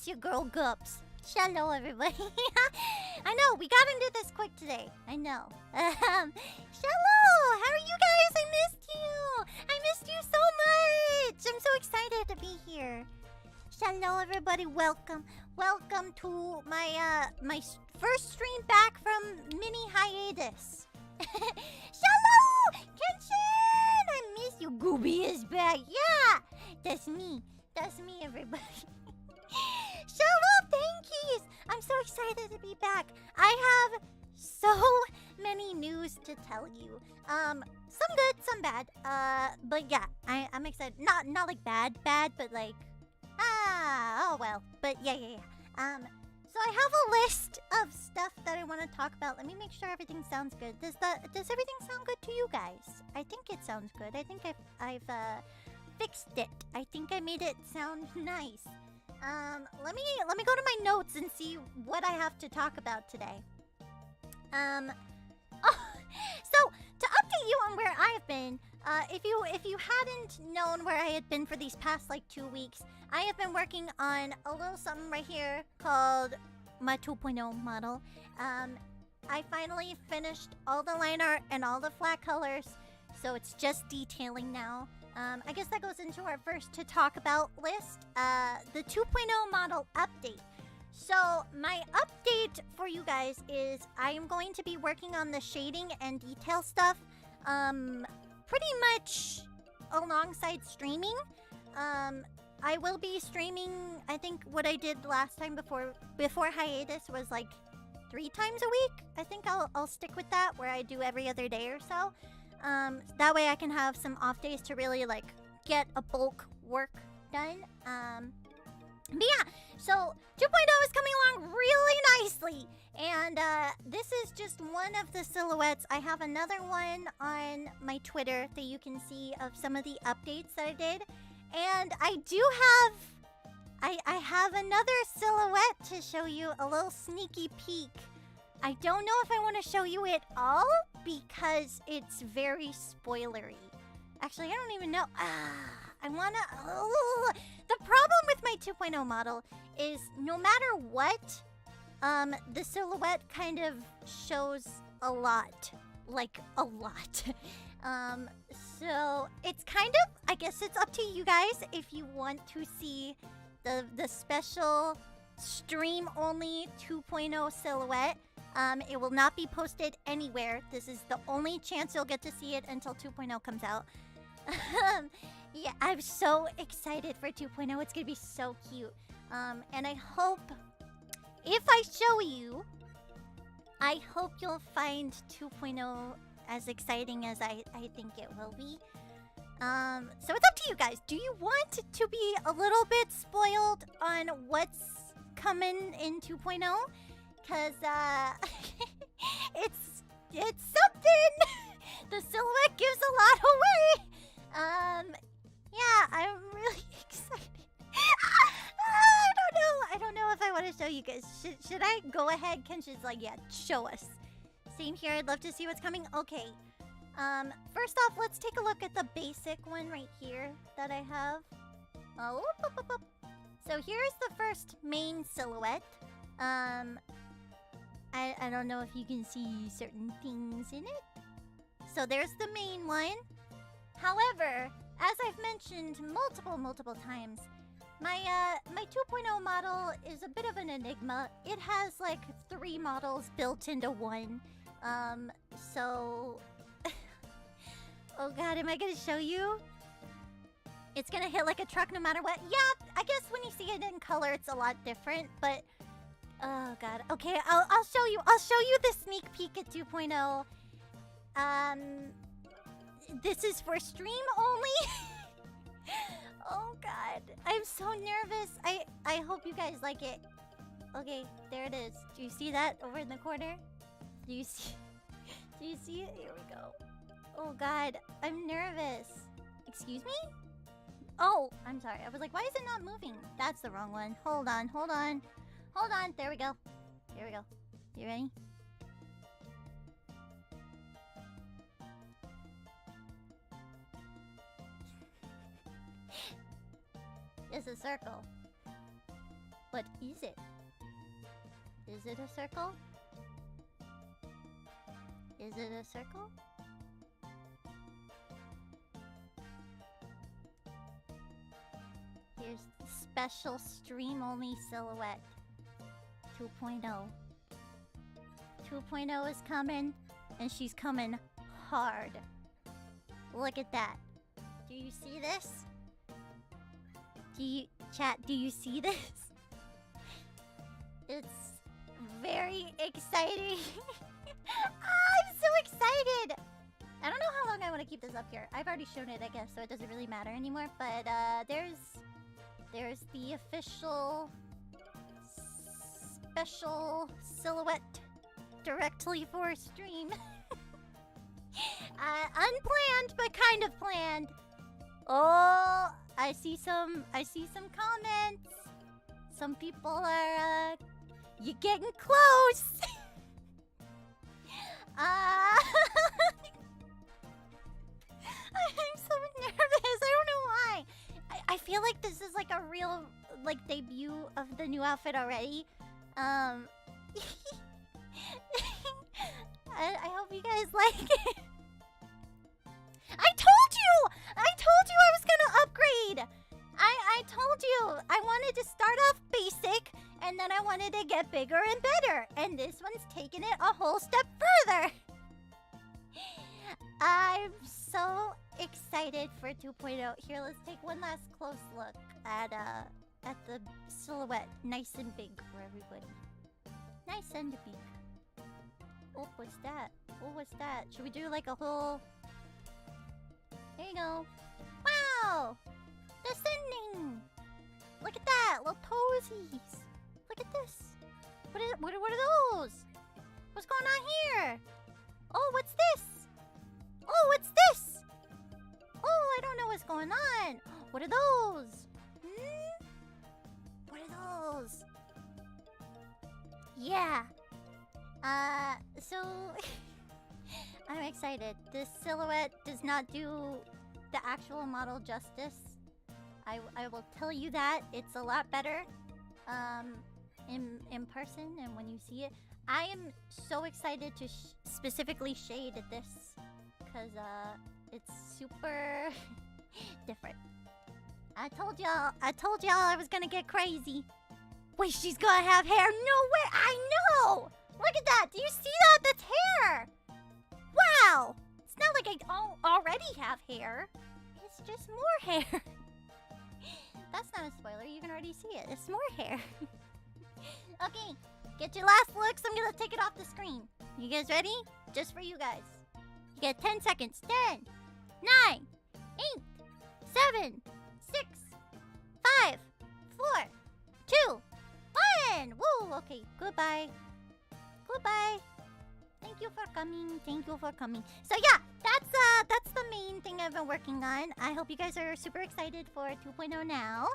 It's your girl Gups. Hello, everybody. I know, we got into this quick today. I know. Hello! How are you guys? I missed you! I missed you so much! I'm so excited to be here. Hello, everybody. Welcome. Welcome to my my first stream back from mini hiatus. Hello! Kenshin! I miss you. Guppy is back. Yeah! That's me. That's me, everybody. Shoutout Thankies! I'm so excited to be back. I have so many news to tell you. Some good, some bad. But yeah, I'm excited. Not like bad, but like, oh well. But yeah. So I have a list of stuff that I want to talk about. Let me make sure everything sounds good. Does everything sound good to you guys? I think it sounds good. I think I've fixed it. I think I made it sound nice. Let me go to my notes and see what I have to talk about today. So to update you on where I've been, if you hadn't known where I had been for these past like 2 weeks, I have been working on a little something right here called my 2.0 model. I finally finished all the line art and all the flat colors, so it's just detailing now. I guess that goes into our first to talk about list, the 2.0 model update. So my update for you guys is I am going to be working on the shading and detail stuff, pretty much alongside streaming. I will be streaming, I think what I did last time before hiatus was like 3 times a week. I think I'll stick with that, where I do every other day or so. That way I can have some off days to really like get a bulk work done. But yeah, so 2.0 is coming along really nicely, and this is just one of the silhouettes. I have another one on my Twitter that you can see of some of the updates that I did, and I do have another silhouette to show you, a little sneaky peek. I don't know if I want to show you it all because it's very spoilery. Actually, I don't even know. I want to... The problem with my 2.0 model is no matter what, the silhouette kind of shows a lot. Like, a lot. So, it's kind of... I guess it's up to you guys if you want to see the special stream-only 2.0 silhouette. It will not be posted anywhere. This is the only chance you'll get to see it until 2.0 comes out. Yeah, I'm so excited for 2.0. It's gonna be so cute. And I hope, if I show you, I hope you'll find 2.0 as exciting as I think it will be. So it's up to you guys. Do you want to be a little bit spoiled on what's coming in 2.0? Because, it's something! The silhouette gives a lot away! Yeah, I'm really excited. I don't know if I want to show you guys. Should I go ahead? Kenshin's like, yeah, show us. Same here, I'd love to see what's coming. Okay. First off, let's take a look at the basic one right here that I have. Oh, so here's the first main silhouette. I don't know if you can see certain things in it. So there's the main one. However, as I've mentioned multiple times, my 2.0 model is a bit of an enigma. It has like 3 models built into one. So oh god, am I gonna show you? It's gonna hit like a truck no matter what. Yeah, I guess when you see it in color, it's a lot different, but oh god. Okay, I'll show you. I'll show you the sneak peek at 2.0. This is for stream only. Oh god, I'm so nervous. I hope you guys like it. Okay, there it is. Do you see that over in the corner? Do you see it? Here we go. Oh god, I'm nervous. Excuse me? Oh, I'm sorry. I was like, why is it not moving? That's the wrong one. Hold on. There we go. You ready? It's a circle. What is it? Is it a circle? Is it a circle? Here's the special stream-only silhouette. 2.0. 2.0 is coming, and she's coming hard. Look at that. Do you see this? Chat, do you see this? It's very exciting. I'm so excited. I don't know how long I want to keep this up here. I've already shown it, I guess, so it doesn't really matter anymore. But there's the official special silhouette directly for stream. Unplanned, but kind of planned. Oh, I see some comments. Some people are you're getting close. I'm so nervous. I don't know why. I feel like this is like a real like debut of the new outfit already. I hope you guys like it. I told you I was gonna upgrade. I told you I wanted to start off basic and then I wanted to get bigger and better. And this one's taking it a whole step further. I'm so excited for 2.0. Here, let's take one last close look at the silhouette. Nice and big for everybody. Nice and big. Oh, what's that? Oh, what's that? Should we do like a whole... There you go. Wow! Descending! Look at that! Little toesies! Look at this! What are those? What's going on here? Oh, what's this? Oh, what's this? Oh, I don't know what's going on. What are those? What are those? Yeah. So... I'm excited. This silhouette does not do the actual model justice. I will tell you that. It's a lot better in person and when you see it. I am so excited to specifically shade this because it's super different. I told y'all I was gonna get crazy. Wait, she's gonna have hair? No way! I know! Look at that! Do you see that? That's hair! Wow! It's not like I already have hair. It's just more hair. That's not a spoiler. You can already see it. It's more hair. Okay, get your last looks. I'm gonna take it off the screen. You guys ready? Just for you guys. You get 10 seconds. 10, 9, 8, 7, 6, 5, 4, 2, 1. Woo! Okay, goodbye. Goodbye. Thank you for coming. Thank you for coming. So yeah, that's the main thing I've been working on. I hope you guys are super excited for 2.0 now.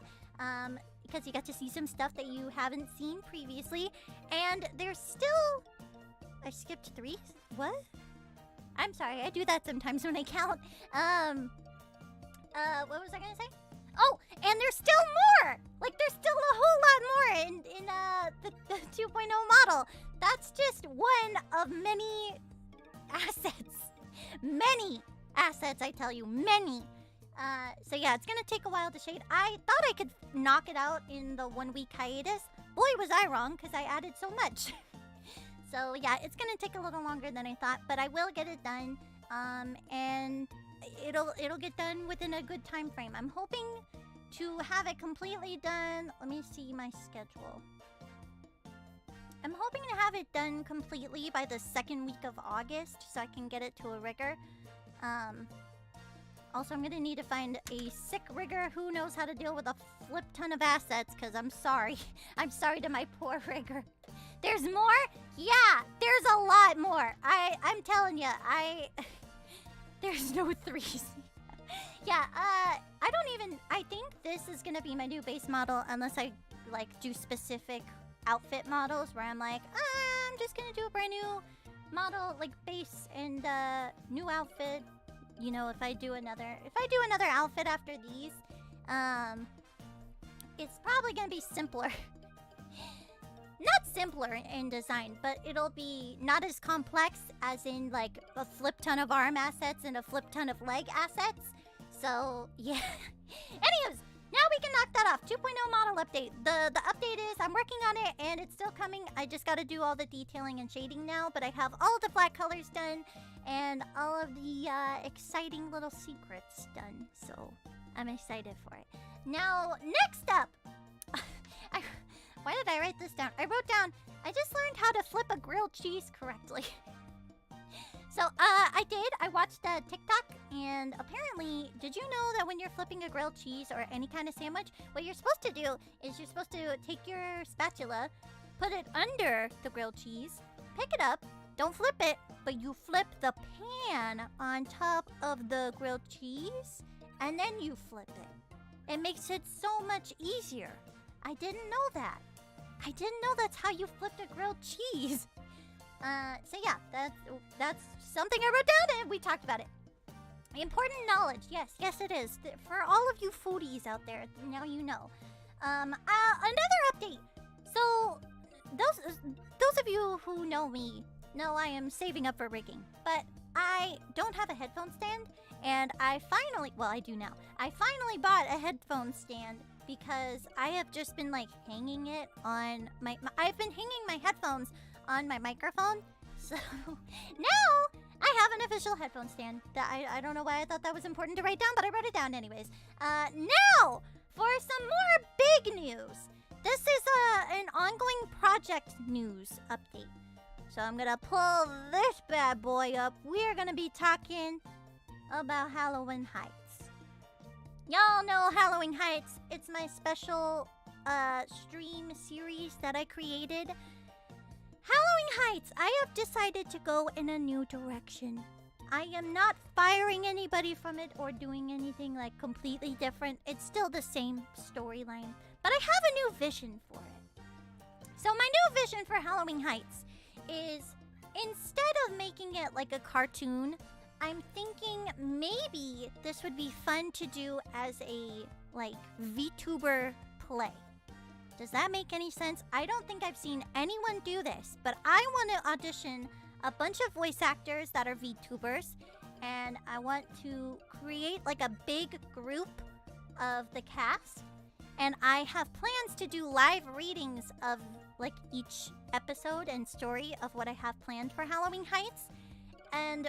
Because you got to see some stuff that you haven't seen previously. And there's still... I skipped 3? What? I'm sorry, I do that sometimes when I count. What was I gonna say? Oh, and there's still more! Like, there's still a whole lot more in the 2.0 model. That's just one of many assets. Many assets, I tell you. Many. So yeah, it's gonna take a while to shade. I thought I could knock it out in the 1-week hiatus. Boy, was I wrong, because I added so much. So yeah, it's gonna take a little longer than I thought, but I will get it done. And it'll get done within a good time frame. I'm hoping to have it completely done. Let me see my schedule. I'm hoping to have it done completely by the 2nd week of August, so I can get it to a rigger. Also, I'm gonna need to find a sick rigger who knows how to deal with a flip ton of assets, because I'm sorry. I'm sorry to my poor rigger. There's more? Yeah, there's a lot more. I'm telling you, there's no 3s. Yeah, I think this is gonna be my new base model, unless I, like, do specific outfit models where I'm like, I'm just gonna do a brand new model, like, base and, new outfit. You know, if I do another outfit after these, it's probably gonna be simpler. simpler in design, but it'll be not as complex as in like a flip ton of arm assets and a flip ton of leg assets. So yeah. Anyways, now we can knock that off. 2.0 model update. The update is I'm working on it and it's still coming. I just got to do all the detailing and shading now, but I have all of the flat colors done and all of the exciting little secrets done. So I'm excited for it. Now, next up. Why did I write this down? I wrote down, I just learned how to flip a grilled cheese correctly. So, I watched a TikTok, and apparently, did you know that when you're flipping a grilled cheese or any kind of sandwich, what you're supposed to do is you're supposed to take your spatula, put it under the grilled cheese, pick it up, don't flip it, but you flip the pan on top of the grilled cheese, and then you flip it. It makes it so much easier. I didn't know that. I didn't know that's how you flipped a grilled cheese. So yeah, that's something I wrote down and we talked about it. Important knowledge, yes, it is. For all of you foodies out there, now you know. Another update. So, those of you who know me know I am saving up for rigging, but I don't have a headphone stand, and I do now. I finally bought a headphone stand because I have just been like hanging it on I've been hanging my headphones on my microphone. So now I have an official headphone stand. That I don't know why I thought that was important to write down, but I wrote it down anyways. Now for some more big news. This is an ongoing project news update. So I'm gonna pull this bad boy up. We're gonna be talking about Halloween Heights. Y'all know Halloween Heights. It's my special stream series that I created. Halloween Heights, I have decided to go in a new direction. I am not firing anybody from it or doing anything like completely different. It's still the same storyline, but I have a new vision for it. So my new vision for Halloween Heights is, instead of making it like a cartoon, I'm thinking maybe this would be fun to do as a like VTuber play. Does that make any sense? I don't think I've seen anyone do this, but I want to audition a bunch of voice actors that are VTubers, and I want to create like a big group of the cast, and I have plans to do live readings of like each episode and story of what I have planned for Halloween Heights. And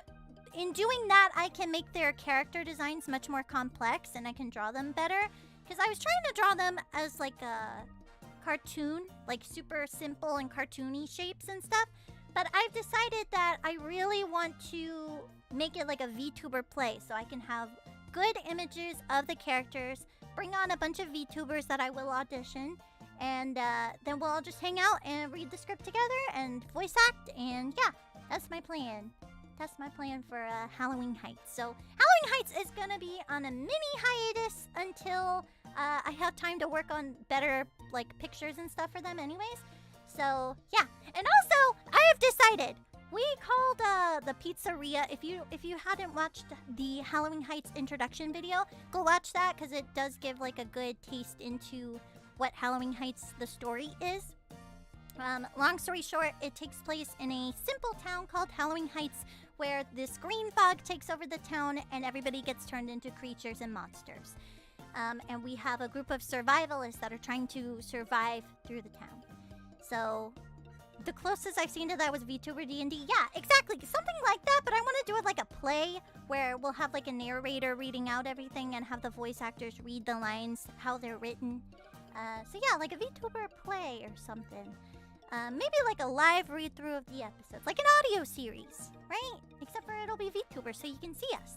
in doing that, I can make their character designs much more complex and I can draw them better. Because I was trying to draw them as like a cartoon, like super simple and cartoony shapes and stuff. But I've decided that I really want to make it like a VTuber play, so I can have good images of the characters, bring on a bunch of VTubers that I will audition, and then we'll all just hang out and read the script together and voice act, and yeah, that's my plan. That's my plan for Halloween Heights. So Halloween Heights is gonna be on a mini hiatus until I have time to work on better like pictures and stuff for them anyways. So yeah, and also I have decided we called the pizzeria. If you hadn't watched the Halloween Heights introduction video, go watch that because it does give like a good taste into what Halloween Heights the story is. Long story short, it takes place in a simple town called Halloween Heights, where this green fog takes over the town and everybody gets turned into creatures and monsters. And we have a group of survivalists that are trying to survive through the town. So the closest I've seen to that was VTuber D&D. Yeah, exactly. Something like that, but I want to do it like a play where we'll have like a narrator reading out everything and have the voice actors read the lines, how they're written. So yeah, like a VTuber play or something. Maybe like a live read-through of the episodes, like an audio series, right? Except for it'll be VTuber, so you can see us.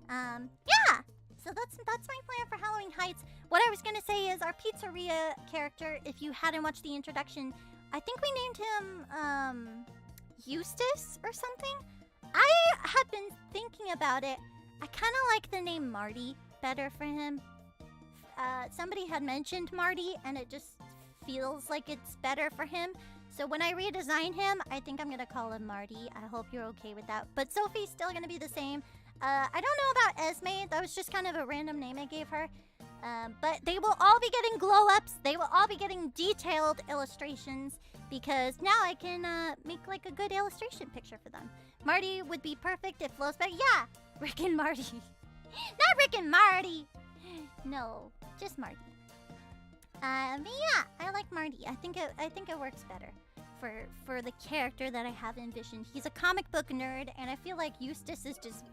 Yeah. So that's my plan for Halloween Heights. What I was gonna say is our pizzeria character. If you hadn't watched the introduction, I think we named him Eustace or something. I had been thinking about it. I kind of like the name Marty better for him. Somebody had mentioned Marty, and it just feels like it's better for him. So when I redesign him, I think I'm gonna call him Marty. I hope you're okay with that. But Sophie's still gonna be the same. I don't know about Esme. That was just kind of a random name I gave her. But they will all be getting glow-ups. They will all be getting detailed illustrations because now I can make like a good illustration picture for them. Marty would be perfect if Flo's better. Yeah, Rick and Marty. Not Rick and Marty. No, just Marty. But yeah, I like Marty. I think it works better for the character that I have envisioned. He's a comic book nerd, and I feel like Eustace is just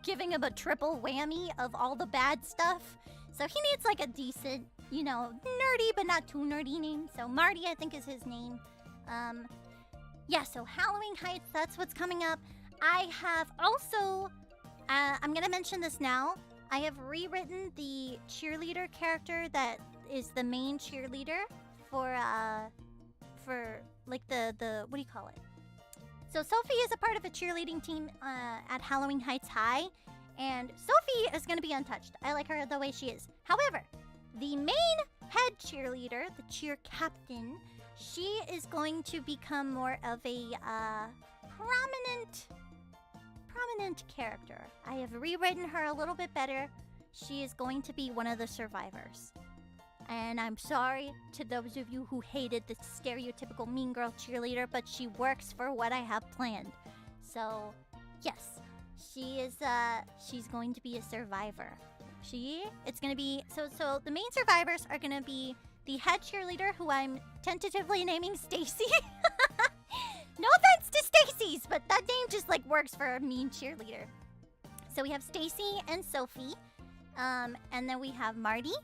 giving him a triple whammy of all the bad stuff. So he needs like a decent, you know, nerdy but not too nerdy name. So Marty, I think, is his name. Yeah, so Halloween Heights, that's what's coming up. I have also, I'm gonna mention this now. I have rewritten the cheerleader character that is the main cheerleader for like the what do you call it? So Sophie is a part of a cheerleading team at Halloween Heights High, and Sophie is going to be untouched. I like her the way she is. However, the main head cheerleader, the cheer captain, she is going to become more of a prominent character. I have rewritten her a little bit better. She is going to be one of the survivors. And I'm sorry to those of you who hated the stereotypical mean girl cheerleader, but she works for what I have planned. So, yes, she is, she's going to be a survivor. It's gonna be, so the main survivors are gonna be the head cheerleader, who I'm tentatively naming Stacy. No offense to Stacy's, but that name just, like, works for a mean cheerleader. So we have Stacy and Sophie, and then we have Marty.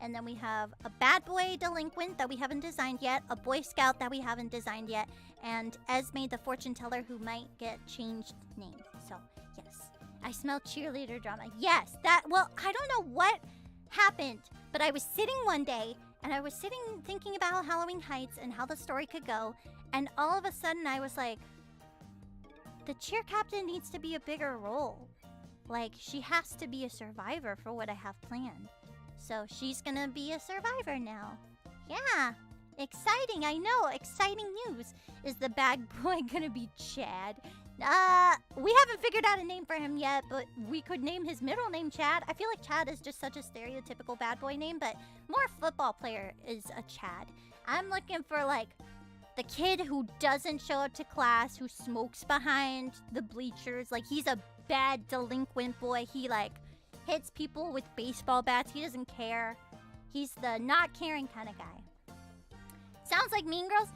And then we have a bad boy delinquent that we haven't designed yet, a boy scout that we haven't designed yet, and Esme the fortune teller who might get changed name. So, yes. I smell cheerleader drama. Yes, well, I don't know what happened, but I was sitting one day, and I was sitting thinking about Halloween Heights and how the story could go, and all of a sudden I was like, the cheer captain needs to be a bigger role. Like, she has to be a survivor for what I have planned. So she's gonna be a survivor now. Yeah, exciting, I know, exciting news. Is the bad boy gonna be Chad? We haven't figured out a name for him yet, but we could name his middle name Chad. I feel like Chad is just such a stereotypical bad boy name, but more football player is a Chad. I'm looking for, like, the kid who doesn't show up to class, who smokes behind the bleachers. Like, he's a bad delinquent boy. He, like, hits people with baseball bats. He doesn't care. He's the not caring kind of guy. Sounds like Mean Girls?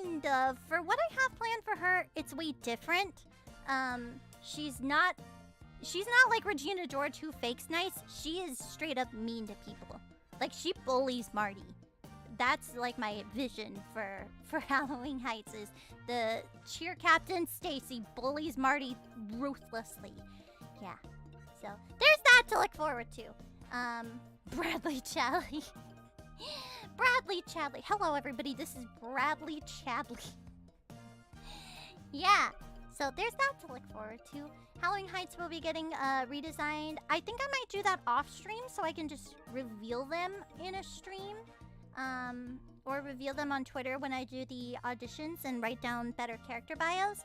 Kind of. For what I have planned for her, it's way different. She's not like Regina George, who fakes nice. She is straight up mean to people. Like, she bullies Marty. That's like my vision for Halloween Heights, is the cheer captain Stacy bullies Marty ruthlessly. Yeah. So, there's that to look forward to. Bradley Chadley. Bradley Chadley. Hello, everybody. This is Bradley Chadley. Yeah. So, there's that to look forward to. Halloween Heights will be getting redesigned. I think I might do that off stream so I can just reveal them in a stream. Or reveal them on Twitter when I do the auditions and write down better character bios.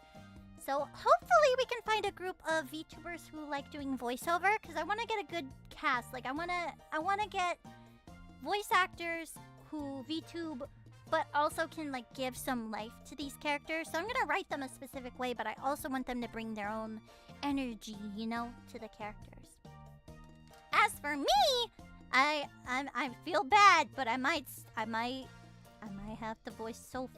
So hopefully we can find a group of VTubers who like doing voiceover, because I want to get a good cast. Like, I want to get voice actors who VTube, but also can, like, give some life to these characters. So I'm gonna write them a specific way, but I also want them to bring their own energy, you know, to the characters. As for me, I feel bad, but I might have to voice Sophie.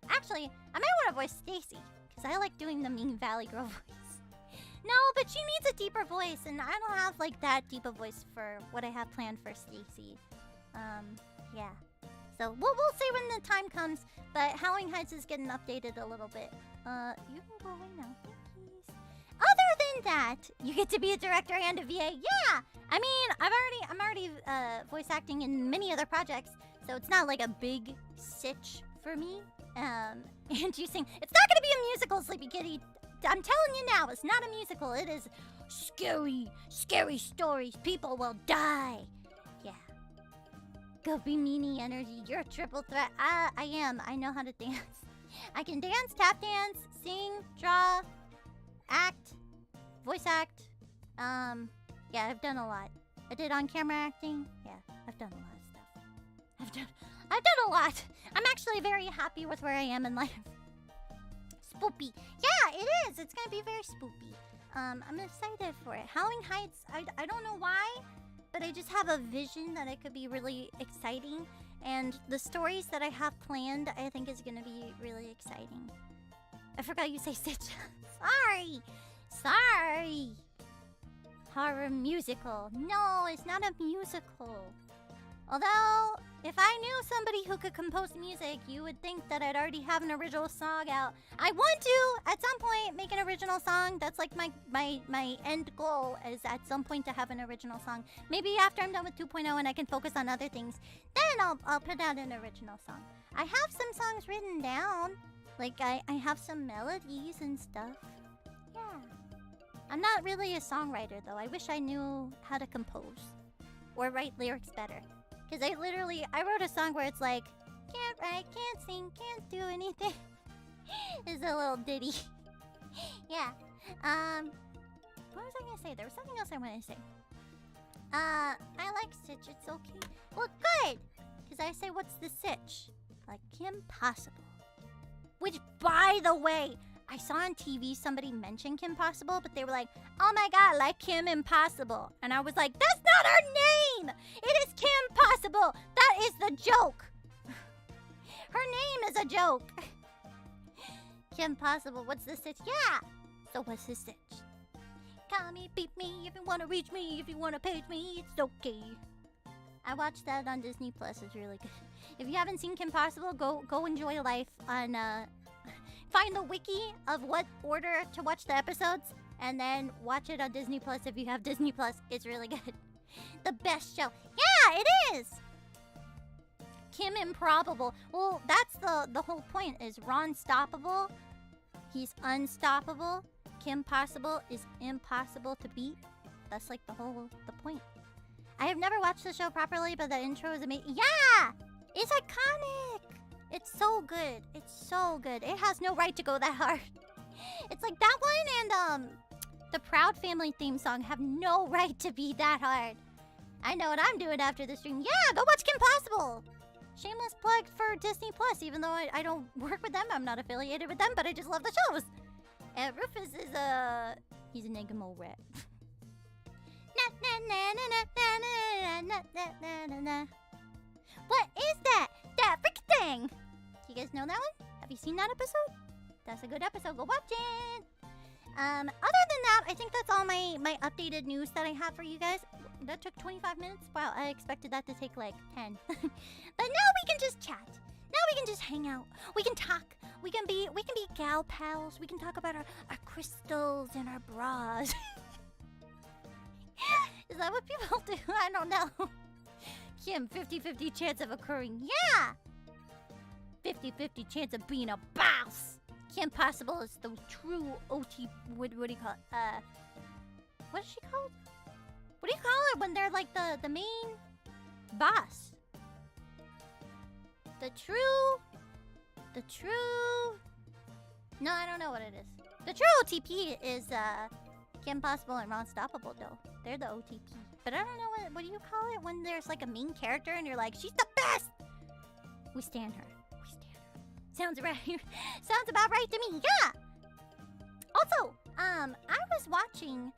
Actually, I might want to voice Stacy, because I like doing the Mean Valley Girl voice. No, but she needs a deeper voice, and I don't have, like, that deep a voice for what I have planned for Stacy. Yeah. So, we'll see when the time comes, but Halloween Heights is getting updated a little bit. You can go away now. Thankies. Other than that, you get to be a director and a VA. Yeah! I mean, I'm already voice acting in many other projects, so it's not like a big sitch for me. And you sing, it's not gonna be a musical, Sleepy Kitty. I'm telling you now, it's not a musical. It is scary, scary stories. People will die. Yeah. Guppy meanie energy. You're a triple threat. I am. I know how to dance. I can dance, tap dance, sing, draw, act, voice act. Yeah, I've done a lot. I did on-camera acting. Yeah, I've done a lot of stuff. I've done a lot. I'm actually very happy with where I am in life. Spoopy. Yeah, it is. It's gonna be very spoopy. I'm excited for it. Howling Heights, I don't know why, but I just have a vision that it could be really exciting. And the stories that I have planned, I think is gonna be really exciting. I forgot you say Stitch. Sorry. Horror musical. No, it's not a musical. Although, if I knew somebody who could compose music, you would think that I'd already have an original song out. I want to, at some point, make an original song. That's like my end goal, is at some point to have an original song. Maybe after I'm done with 2.0 and I can focus on other things, then I'll put out an original song. I have some songs written down. Like, I have some melodies and stuff. Yeah. I'm not really a songwriter, though. I wish I knew how to compose. Or write lyrics better. Because I wrote a song where it's like, can't write, can't sing, can't do anything. It's a little ditty. Yeah. What was I gonna say? There was something else I wanted to say. I like Stitch, it's okay. Well, good! Because I say, what's the sitch? Like, Kim Possible. Which, by the way, I saw on TV somebody mention Kim Possible, but they were like, oh my god, like Kim Impossible. And I was like, that's not her name! It is Kim Possible! That is the joke! Her name is a joke! Kim Possible, what's the stitch? Yeah! So what's the stitch? Call me, beat me, if you wanna reach me, if you wanna page me, it's okay. I watched that on Disney Plus, it's really good. If you haven't seen Kim Possible, go enjoy life on, find the wiki of what order to watch the episodes, and then watch it on Disney Plus if you have Disney Plus. It's really good. The best show. Yeah, it is! Kim Improbable. Well, that's the whole point, is Ron Stoppable. He's unstoppable. Kim Possible is impossible to beat. That's like the point. I have never watched the show properly, but the intro is amazing. Yeah! It's iconic! It's so good. It's so good. It has no right to go that hard. It's like that one and the Proud Family theme song have no right to be that hard. I know what I'm doing after the stream. Yeah, go watch Kim Possible. Shameless plug for Disney Plus, even though I don't work with them. I'm not affiliated with them, but I just love the shows. And Rufus is he's an Egamo rat. What is that? That freaking thing! You guys know that one? Have you seen that episode? That's a good episode. Go watch it! Other than that, I think that's all my updated news that I have for you guys. That took 25 minutes? Wow, I expected that to take like 10. But now we can just chat. Now we can just hang out. We can talk. We can be gal pals. We can talk about our crystals and our bras. Is that what people do? I don't know. Kim, 50-50 chance of occurring. Yeah! 50-50 chance of being a boss. Kim Possible is the true OT... What do you call it? What is she called? What do you call it when they're like the main boss? The true... No, I don't know what it is. The true OTP is Kim Possible and Ron Stoppable, though. They're the OTP. But I don't know what do you call it when there's like a main character and you're like, she's the best! We stand her. We stand her. Sounds right. Sounds about right to me. Yeah! Also, I was watching,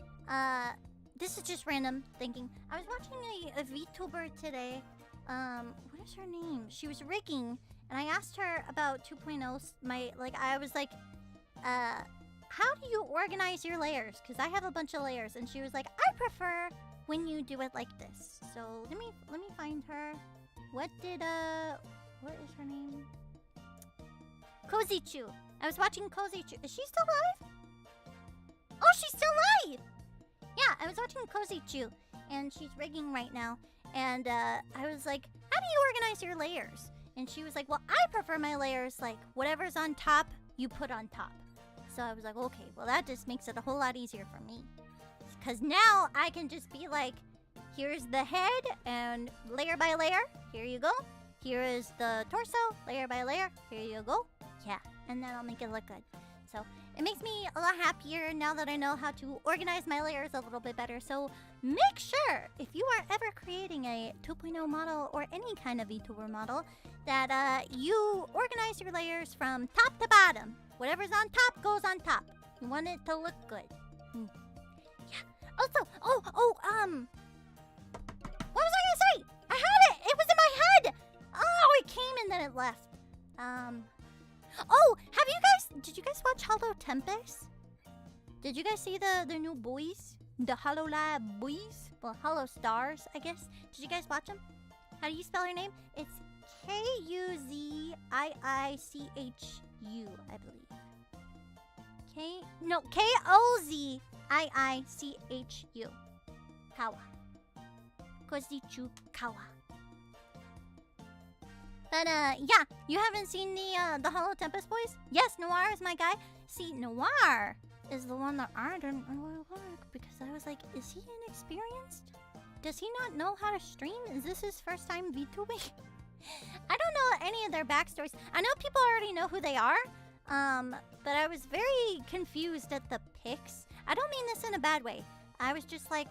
this is just random thinking. I was watching a VTuber today. What is her name? She was rigging, and I asked her about 2.0. I was like, how do you organize your layers? Because I have a bunch of layers. And she was like, I prefer when you do it like this. So let me find her. What is her name? Kozichu. I was watching Kozichu. Is she still alive? Oh, she's still alive! Yeah, I was watching Kozichu, and she's rigging right now. And I was like, how do you organize your layers? And she was like, well, I prefer my layers like whatever's on top, you put on top. So I was like, okay, well that just makes it a whole lot easier for me. Because now I can just be like, here's the head, and layer by layer, here you go. Here is the torso, layer by layer, here you go. Yeah, and then I'll make it look good. So it makes me a lot happier now that I know how to organize my layers a little bit better. So make sure, if you are ever creating a 2.0 model or any kind of VTuber model, that you organize your layers from top to bottom. Whatever's on top goes on top. You want it to look good. Yeah. Also, what was I gonna say? I had it! It was in my head! Oh, it came and then it left. Oh, did you guys watch Hollow Tempest? Did you guys see the new boys? The Hollow Lab boys? Well, Hollow Stars, I guess. Did you guys watch them? How do you spell her name? It's Kuziichu, I believe. Koziichu. Kawa. Kuziichu Kawa. But yeah, you haven't seen the Hollow Tempest boys? Yes, Noir is my guy. See, Noir is the one that I didn't really like because I was like, is he inexperienced? Does he not know how to stream? Is this his first time VTubing? I don't know any of their backstories. I know people already know who they are, but I was very confused at the pics. I don't mean this in a bad way. I was just like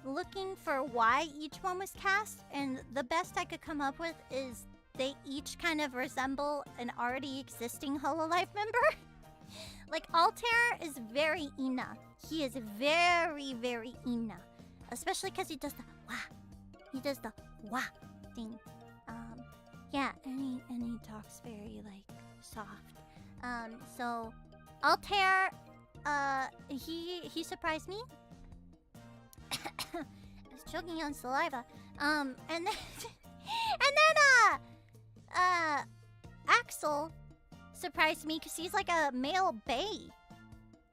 looking for why each one was cast, and the best I could come up with is they each kind of resemble an already existing Hololive member. Like, Altair is very Ina. He is very, very Ina. Especially because he does the wah. He does the wah thing. Yeah, and he talks very, like, soft. So, Altair, he surprised me. I was choking on saliva. And then... Axel surprised me because he's like a male bae.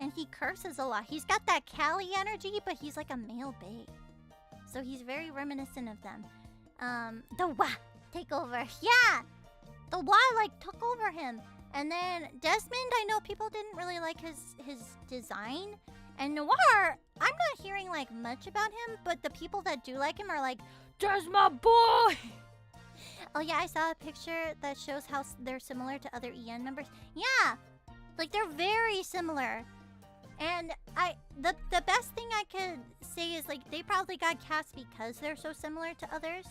And he curses a lot. He's got that Cali energy, but he's like a male bae. So he's very reminiscent of them. The Wah takeover. Yeah! The Wah, like, took over him. And then Desmond, I know people didn't really like his design. And Noir, I'm not hearing, like, much about him, but the people that do like him are like, "That's my boy!" Oh yeah, I saw a picture that shows how they're similar to other EN members. Yeah! Like, they're very similar. And the best thing I could say is, like, they probably got cast because they're so similar to others.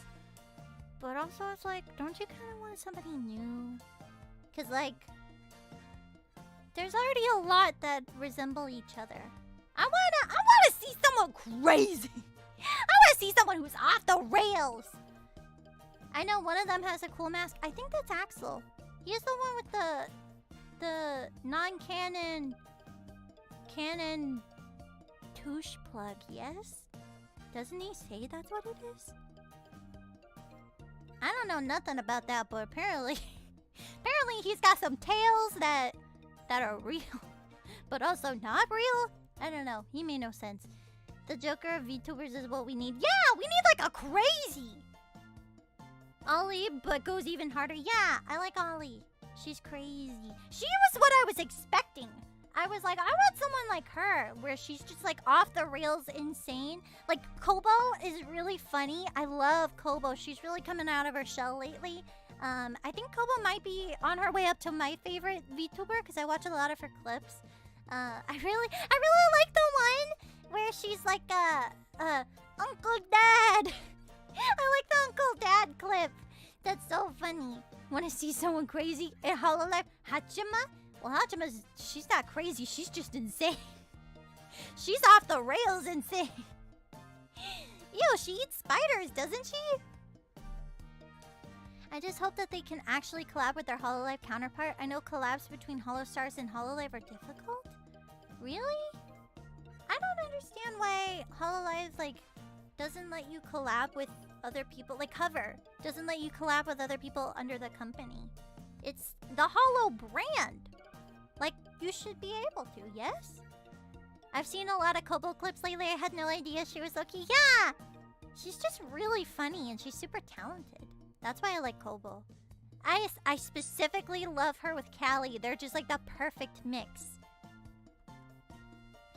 But also, it's like, don't you kind of want somebody new? Because, like, there's already a lot that resemble each other. I wanna see someone crazy! I wanna see someone who's off the rails! I know one of them has a cool mask. I think that's Axel. He is the one with the non-canon touche plug, yes? Doesn't he say that's what it is? I don't know nothing about that, but apparently he's got some tails that are real, but also not real. I don't know. He made no sense. The Joker of VTubers is what we need. Yeah, we need like a crazy Ollie, but goes even harder. Yeah, I like Ollie. She's crazy. She was what I was expecting. I was like, I want someone like her, where she's just like off the rails insane. Like, Kobo is really funny. I love Kobo. She's really coming out of her shell lately. I think Kobo might be on her way up to my favorite VTuber because I watch a lot of her clips. I really like the one where she's like, Uncle Dad. I like the Uncle Dad clip. That's so funny. Want to see someone crazy in Hololive? Hachima? Well, Hachima's, she's not crazy. She's just insane. She's off the rails insane. Ew, she eats spiders, doesn't she? I just hope that they can actually collab with their Hololive counterpart. I know collabs between Holostars and Hololive are difficult. Really? I don't understand why Hololive, like, doesn't let you collab with other people. Like, Hover doesn't let you collab with other people under the company. It's the Holo brand. Like, you should be able to, yes? I've seen a lot of Kobo clips lately. I had no idea she was so cute. Yeah! She's just really funny and she's super talented. That's why I like Kobo. I specifically love her with Callie. They're just like the perfect mix.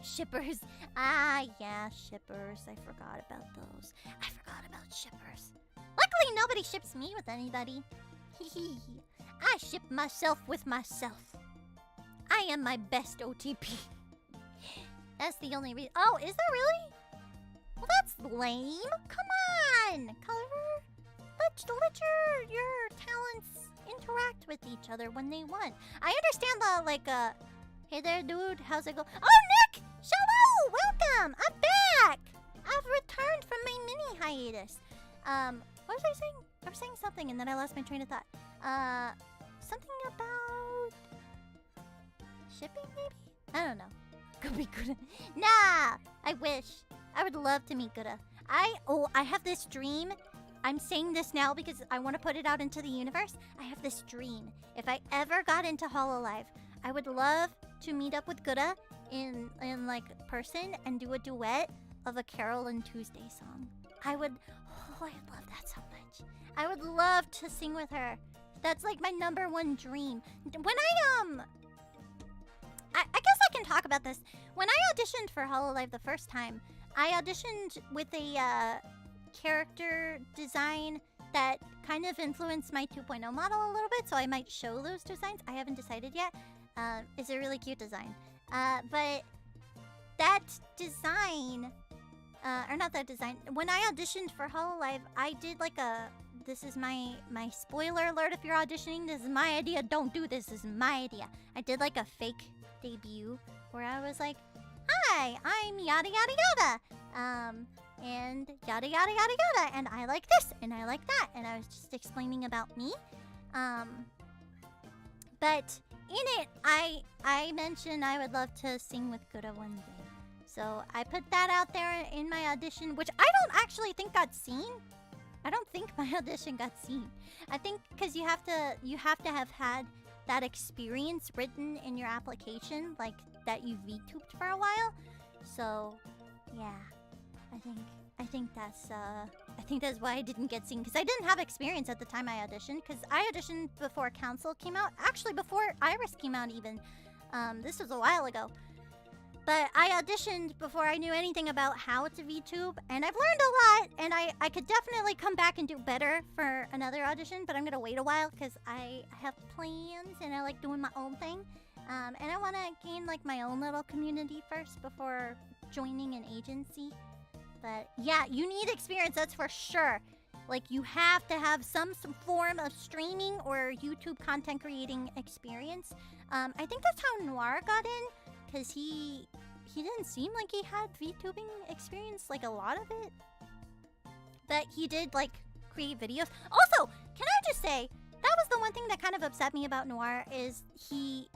Shippers. Ah, yeah, shippers. I forgot about those. I forgot about shippers. Luckily, nobody ships me with anybody. Hee. I ship myself with myself. I I am my best OTP. That's the only reason. Oh, is that really? Well, that's lame. Come on, Color. Let your talents interact with each other when they want. I understand the, like, hey there, dude. How's it go? Oh, Nick! Hello! Welcome! I'm back! I've returned from my mini hiatus. What was I saying? I was saying something and then I lost my train of thought. Something about shipping, maybe? I don't know. Could be good. Nah! I wish. I would love to meet Guda. I have this dream. I'm saying this now because I want to put it out into the universe. I have this dream. If I ever got into Hololive, I would love to meet up with Guda in like person and do a duet of a Carol and Tuesday song. I would love that so much. I would love to sing with her. That's like my #1 dream. When I guess I can talk about this. When I auditioned for Hololive the first time, I auditioned with a character design that kind of influenced my 2.0 model a little bit, so I might show those designs. I haven't decided yet. It's a really cute design. But that design, or not that design, when I auditioned for Hololive, I did like a, this is my spoiler alert if you're auditioning, this is my idea, don't do this, this is my idea. I did like a fake debut where I was like, hi, I'm yada yada yada. And yada yada yada yada, and I like this, and I like that, and I was just explaining about me. But in it, I mentioned I would love to sing with Guda one day. So I put that out there in my audition, which I don't actually think got seen. I don't think my audition got seen. I think because you have to have had that experience written in your application, like that you VTubed for a while. So yeah. I think that's why I didn't get seen, because I didn't have experience at the time I auditioned, because I auditioned before Council came out, actually before Iris came out even. This was a while ago. But I auditioned before I knew anything about how to VTube, and I've learned a lot, and I could definitely come back and do better for another audition, but I'm gonna wait a while because I have plans and I like doing my own thing. And I want to gain like my own little community first before joining an agency. But yeah, you need experience, that's for sure. Like, you have to have some form of streaming or YouTube content creating experience. I think that's how Noir got in, because he didn't seem like he had VTubing experience, like a lot of it. But he did, like, create videos. Also, can I just say, that was the one thing that kind of upset me about Noir, is he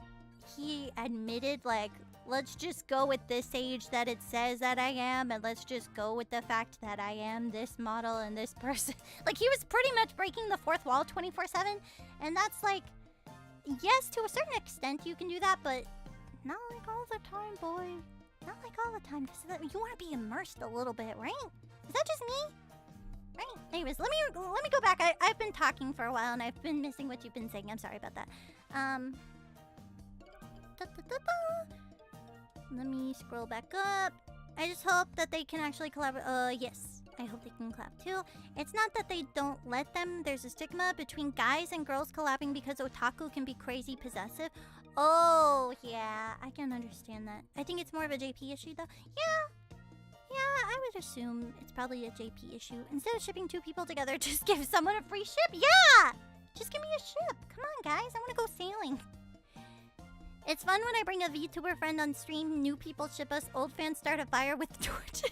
admitted, like, let's just go with this age that it says that I am, and let's just go with the fact that I am this model and this person. Like, he was pretty much breaking the fourth wall 24/7, and that's like, yes, to a certain extent you can do that, but not like all the time, boy. Not like all the time, because you want to be immersed a little bit, right? Is that just me? Right? Anyways, let me go back. I've been talking for a while, and I've been missing what you've been saying. I'm sorry about that. Let me scroll back up. I just hope that they can actually collaborate. Yes. I hope they can collab too. It's not that they don't let them. There's a stigma between guys and girls collabing because otaku can be crazy possessive. Oh, yeah. I can understand that. I think it's more of a JP issue though. Yeah, I would assume it's probably a JP issue. Instead of shipping 2 people together, just give someone a free ship. Yeah! Just give me a ship. Come on, guys. I want to go sailing. It's fun when I bring a VTuber friend on stream, new people ship us, old fans start a fire with torches,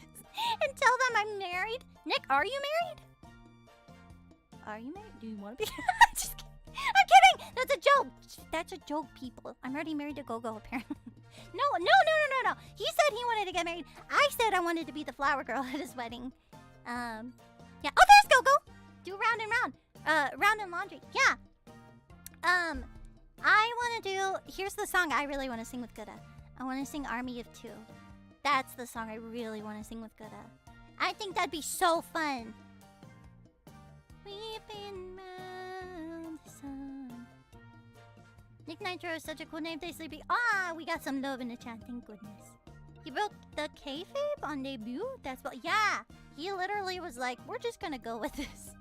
and tell them I'm married. Nick, are you married? Are you married? Do you want to be? Just kidding. I'm kidding! That's a joke! That's a joke, people. I'm already married to Gogo, apparently. No. He said he wanted to get married. I said I wanted to be the flower girl at his wedding. Yeah. Oh, there's Gogo! Do round and round. Round and laundry. Yeah. I want to do... Here's the song I really want to sing with Guda. I want to sing Army of Two. That's the song I really want to sing with Guda. I think that'd be so fun. We've been round the sun. Nick Nitro is such a cool name. They sleepy. Ah, we got some love in the chat. Thank goodness. He broke the kayfabe on debut? That's what... Yeah. He literally was like, we're just gonna go with this.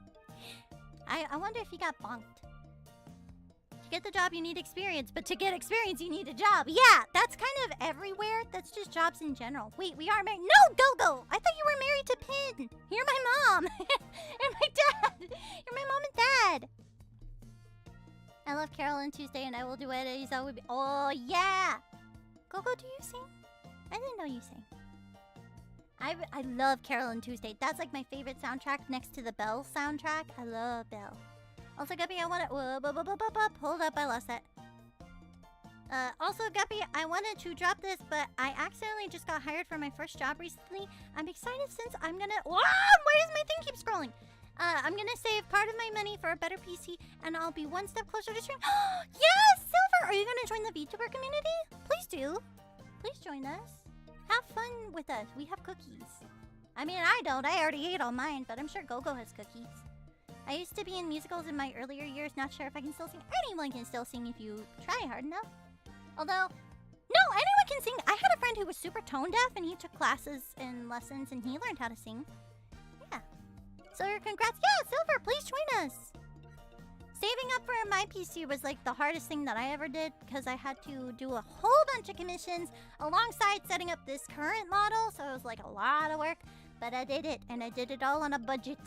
I wonder if he got bonked. To get the job, you need experience, but to get experience, you need a job. Yeah, that's kind of everywhere. That's just jobs in general. Wait, we are married. No, Go-Go! I thought you were married to Pin. You're my mom. And my dad. You're my mom and dad. I love Carol and Tuesday, and I will do it. So would be. Oh, yeah. Go-Go, do you sing? I didn't know you sang. I love Carol and Tuesday. That's like my favorite soundtrack next to the Belle soundtrack. I love Belle. Also, Guppy, I want to... Hold up, I lost that. Also, Guppy, I wanted to drop this, but I accidentally just got hired for my first job recently. I'm excited since I'm gonna... Whoa! Why does my thing keep scrolling? I'm gonna save part of my money for a better PC, and I'll be one step closer to stream. Yes, Silver! Are you gonna join the VTuber community? Please do. Please join us. Have fun with us. We have cookies. I mean, I don't. I already ate all mine, but I'm sure Go-Go has cookies. I used to be in musicals in my earlier years. Not sure if I can still sing. Anyone can still sing if you try hard enough. Although, no, anyone can sing. I had a friend who was super tone deaf, and he took classes and lessons, and he learned how to sing. Yeah. So congrats. Yeah, Silver, please join us. Saving up for my PC was like the hardest thing that I ever did because I had to do a whole bunch of commissions alongside setting up this current model. So it was like a lot of work, but I did it, and I did it all on a budget.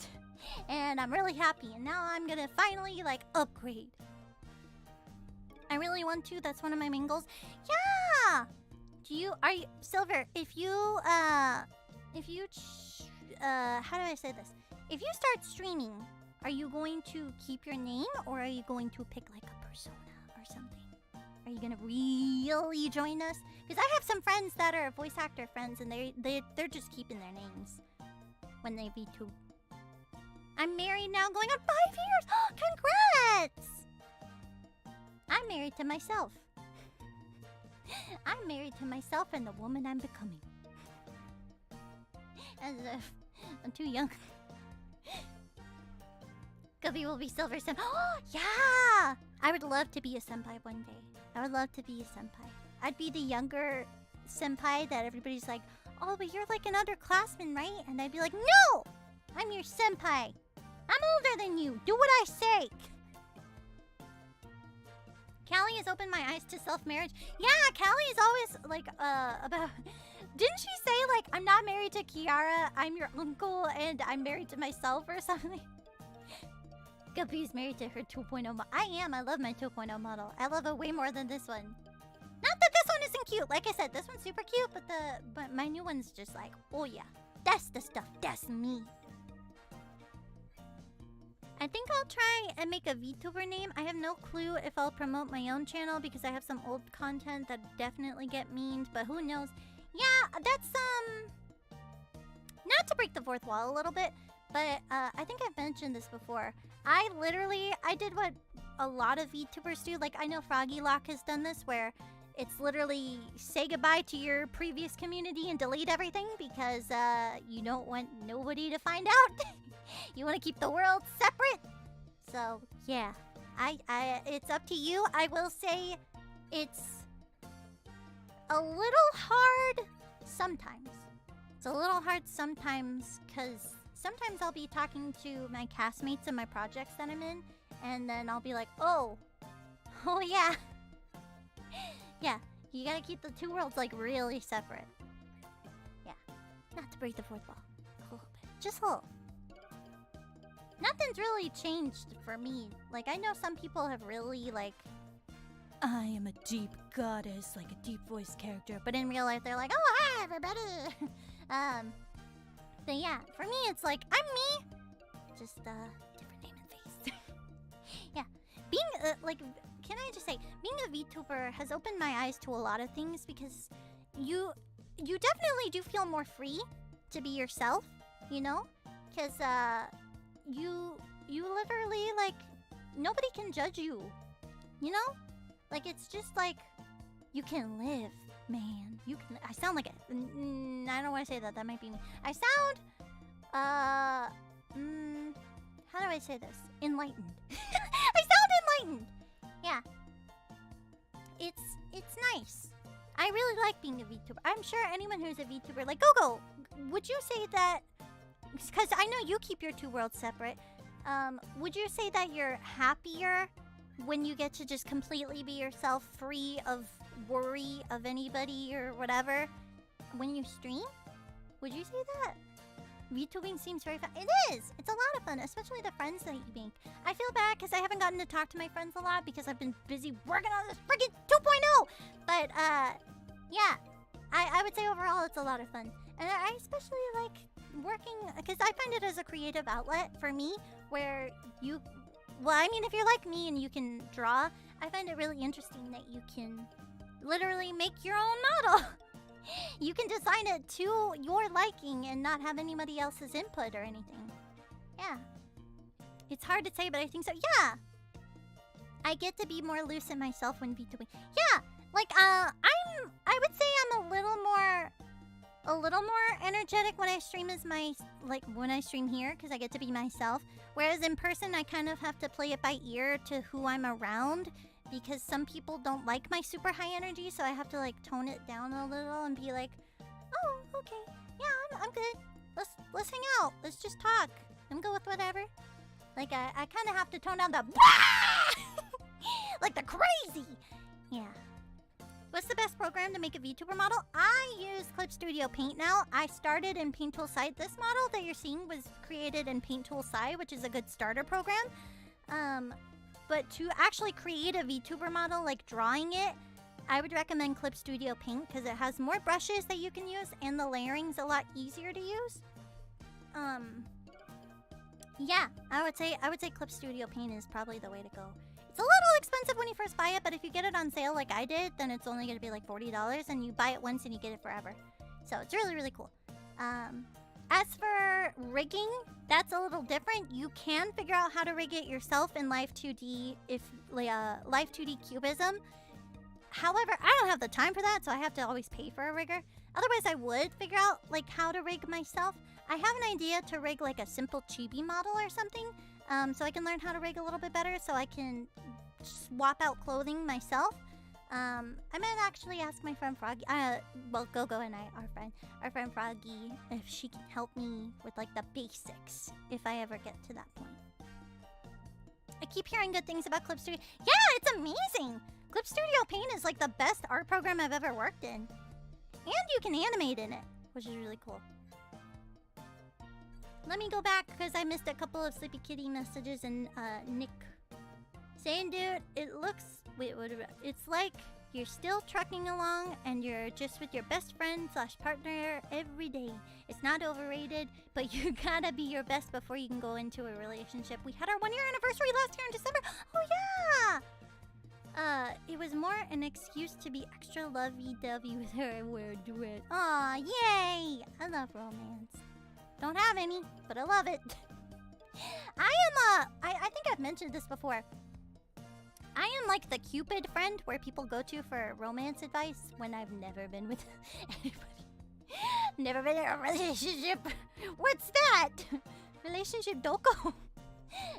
And I'm really happy, and now I'm gonna finally like upgrade. I really want to. That's one of my main goals. Yeah. Silver? If you how do I say this? If you start streaming, are you going to keep your name, or are you going to pick like a persona or something? Are you gonna really join us? Because I have some friends that are voice actor friends, and they're just keeping their names when they VTube. I'm married now, going on 5 years. Congrats! I'm married to myself. I'm married to myself and the woman I'm becoming. As if I'm too young. Guppy will be Silver Senpai. Oh, yeah! I would love to be a senpai one day. I would love to be a senpai. I'd be the younger senpai that everybody's like, oh, but you're like an underclassman, right? And I'd be like, no! I'm your senpai. I'm older than you. Do what I say. Callie has opened my eyes to self-marriage. Yeah, Callie is always like, about... Didn't she say, like, I'm not married to Kiara, I'm your uncle, and I'm married to myself or something? Guppy's married to her 2.0 model. I am. I love my 2.0 model. I love it way more than this one. Not that this one isn't cute. Like I said, this one's super cute, but my new one's just like, oh yeah, that's the stuff. That's me. I think I'll try and make a VTuber name. I have no clue if I'll promote my own channel because I have some old content that definitely get memed, but who knows? Yeah, that's, not to break the fourth wall a little bit, but I think I've mentioned this before. I did what a lot of VTubers do. Like, I know Froggy Lock has done this, where it's literally say goodbye to your previous community and delete everything because you don't want nobody to find out. You want to keep the world separate. So, yeah. It's up to you. I will say it's a little hard sometimes. It's a little hard sometimes because sometimes I'll be talking to my castmates in my projects that I'm in, and then I'll be like, oh yeah. Yeah, you gotta keep the two worlds like really separate. Yeah, not to break the fourth wall. A little bit, just a little. Nothing's really changed for me. Like, I know some people have really like, I am a deep goddess, like a deep voice character, but in real life they're like, oh hi everybody. So yeah, for me it's like, I'm me, just different name and face. Yeah, being like, can I just say, being a VTuber has opened my eyes to a lot of things because you definitely do feel more free to be yourself, you know? Because you literally, like, nobody can judge you, you know? Like, it's just like, you can live, man. You can, I sound like it. I don't want to say that, that might be me. I sound, how do I say this? Enlightened. I sound enlightened. Yeah. It's nice. I really like being a VTuber. I'm sure anyone who's a VTuber, like Gogo, would you say that, because I know you keep your two worlds separate, would you say that you're happier when you get to just completely be yourself, free of worry of anybody or whatever when you stream? Would you say that? VTubing seems very fun. It is! It's a lot of fun, especially the friends that you make. I feel bad because I haven't gotten to talk to my friends a lot because I've been busy working on this freaking 2.0! But, yeah. I would say overall it's a lot of fun. And I especially like working, because I find it as a creative outlet for me, where you... Well, I mean, if you're like me and you can draw, I find it really interesting that you can literally make your own model. You can design it to your liking and not have anybody else's input or anything. Yeah. It's hard to say, but I think so. Yeah! I get to be more loose in myself when VTubing. Yeah! Like, I would say I'm a little more energetic when I stream as when I stream here, because I get to be myself. Whereas in person, I kind of have to play it by ear to who I'm around, because some people don't like my super high energy, so I have to, like, tone it down a little and be like, oh, okay, yeah, I'm good. Let's hang out. Let's just talk. I'm good with whatever. Like, I kind of have to tone down the like the crazy. Yeah. What's the best program to make a VTuber model? I use Clip Studio Paint now. I started in Paint Tool Sci. This model that you're seeing was created in Paint Tool Sci, which is a good starter program. But to actually create a VTuber model, like drawing it, I would recommend Clip Studio Paint because it has more brushes that you can use and the layering's a lot easier to use. Yeah, I would say Clip Studio Paint is probably the way to go. It's a little expensive when you first buy it, but if you get it on sale like I did, then it's only going to be like $40 and you buy it once and you get it forever. So it's really, really cool. As for rigging, that's a little different. You can figure out how to rig it yourself in Live 2D if Live 2D Cubism. However, I don't have the time for that, so I have to always pay for a rigger. Otherwise, I would figure out like how to rig myself. I have an idea to rig like a simple chibi model or something, so I can learn how to rig a little bit better, so I can swap out clothing myself. I might actually ask my friend Froggy, well, Gogo and I, our friend Froggy, if she can help me with like the basics, if I ever get to that point. I keep hearing good things about Clip Studio. Yeah, it's amazing! Clip Studio Paint is like the best art program I've ever worked in. And you can animate in it, which is really cool. Let me go back because I missed a couple of Sleepy Kitty messages and Nick saying, dude, it looks... Wait, what about... It's like you're still trucking along and you're just with your best friend / partner every day. It's not overrated, but you gotta be your best before you can go into a relationship. We had our 1-year anniversary last year in December. Oh, yeah! It was more an excuse to be extra lovey-dovey with her and wear a dress. Aw, yay! I love romance. Don't have any, but I love it. I think I've mentioned this before. I am like the Cupid friend where people go to for romance advice when I've never been with anybody. Never been in a relationship. What's that? Relationship doko?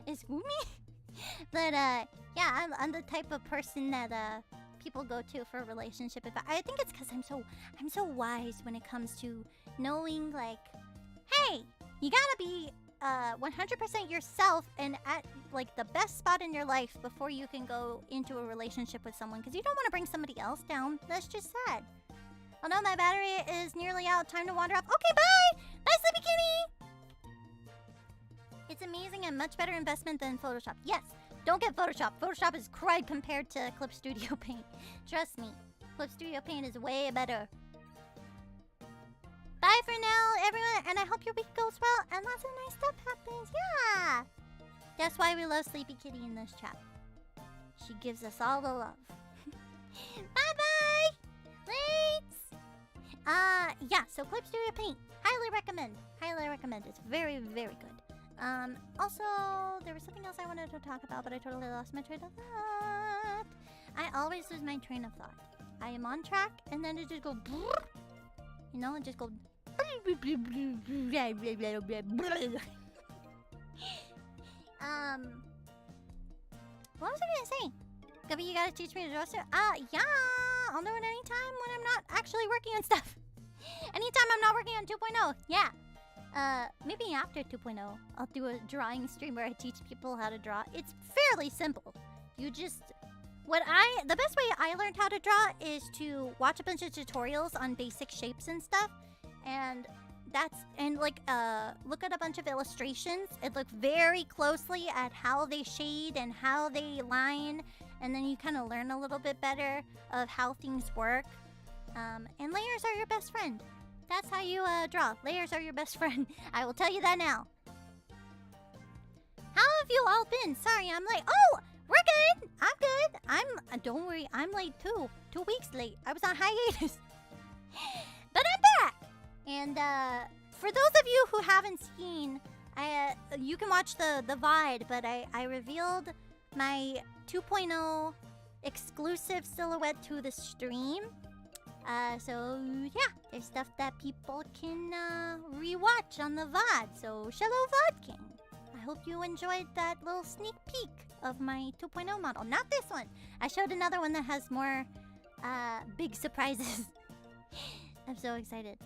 Is Fumi? But yeah, I'm the type of person that people go to for relationship advice. I think it's because I'm so wise when it comes to knowing like, hey, you gotta be 100% yourself and at like the best spot in your life before you can go into a relationship with someone, because you don't want to bring somebody else down. That's just sad. Oh no, my battery is nearly out. Time to wander off. Okay, bye! Bye, Sleepy Kitty! It's amazing and much better investment than Photoshop. Yes, don't get Photoshop. Photoshop is crud compared to Clip Studio Paint. Trust me, Clip Studio Paint is way better. Bye for now, everyone, and I hope your week goes well and lots of nice stuff happens. Yeah! That's why we love Sleepy Kitty in this chat. She gives us all the love. Bye-bye! Thanks! Yeah, so Clip Studio Paint. Highly recommend. Highly recommend. It's very, very good. Also, there was something else I wanted to talk about, but I totally lost my train of thought. I always lose my train of thought. I am on track, and then it just goes... You know, it just goes... What was I gonna say? Guppy, you gotta teach me to draw stuff? Yeah! I'll do it anytime when I'm not actually working on stuff. Anytime I'm not working on 2.0, yeah. Maybe after 2.0, I'll do a drawing stream where I teach people how to draw. It's fairly simple. You just... The best way I learned how to draw is to watch a bunch of tutorials on basic shapes and stuff. And look at a bunch of illustrations and look very closely at how they shade and how they line. And then you kind of learn a little bit better of how things work. And layers are your best friend. That's how you draw. Layers are your best friend. I will tell you that now. How have you all been? Sorry, I'm late. Oh, we're good. I'm good. Don't worry, I'm late too. 2 weeks late. I was on hiatus. But I'm back. And for those of you who haven't seen, you can watch the VOD, but I revealed my 2.0 exclusive silhouette to the stream. So yeah, there's stuff that people can rewatch on the VOD. So hello VOD King. I hope you enjoyed that little sneak peek of my 2.0 model. Not this one. I showed another one that has more big surprises. I'm so excited.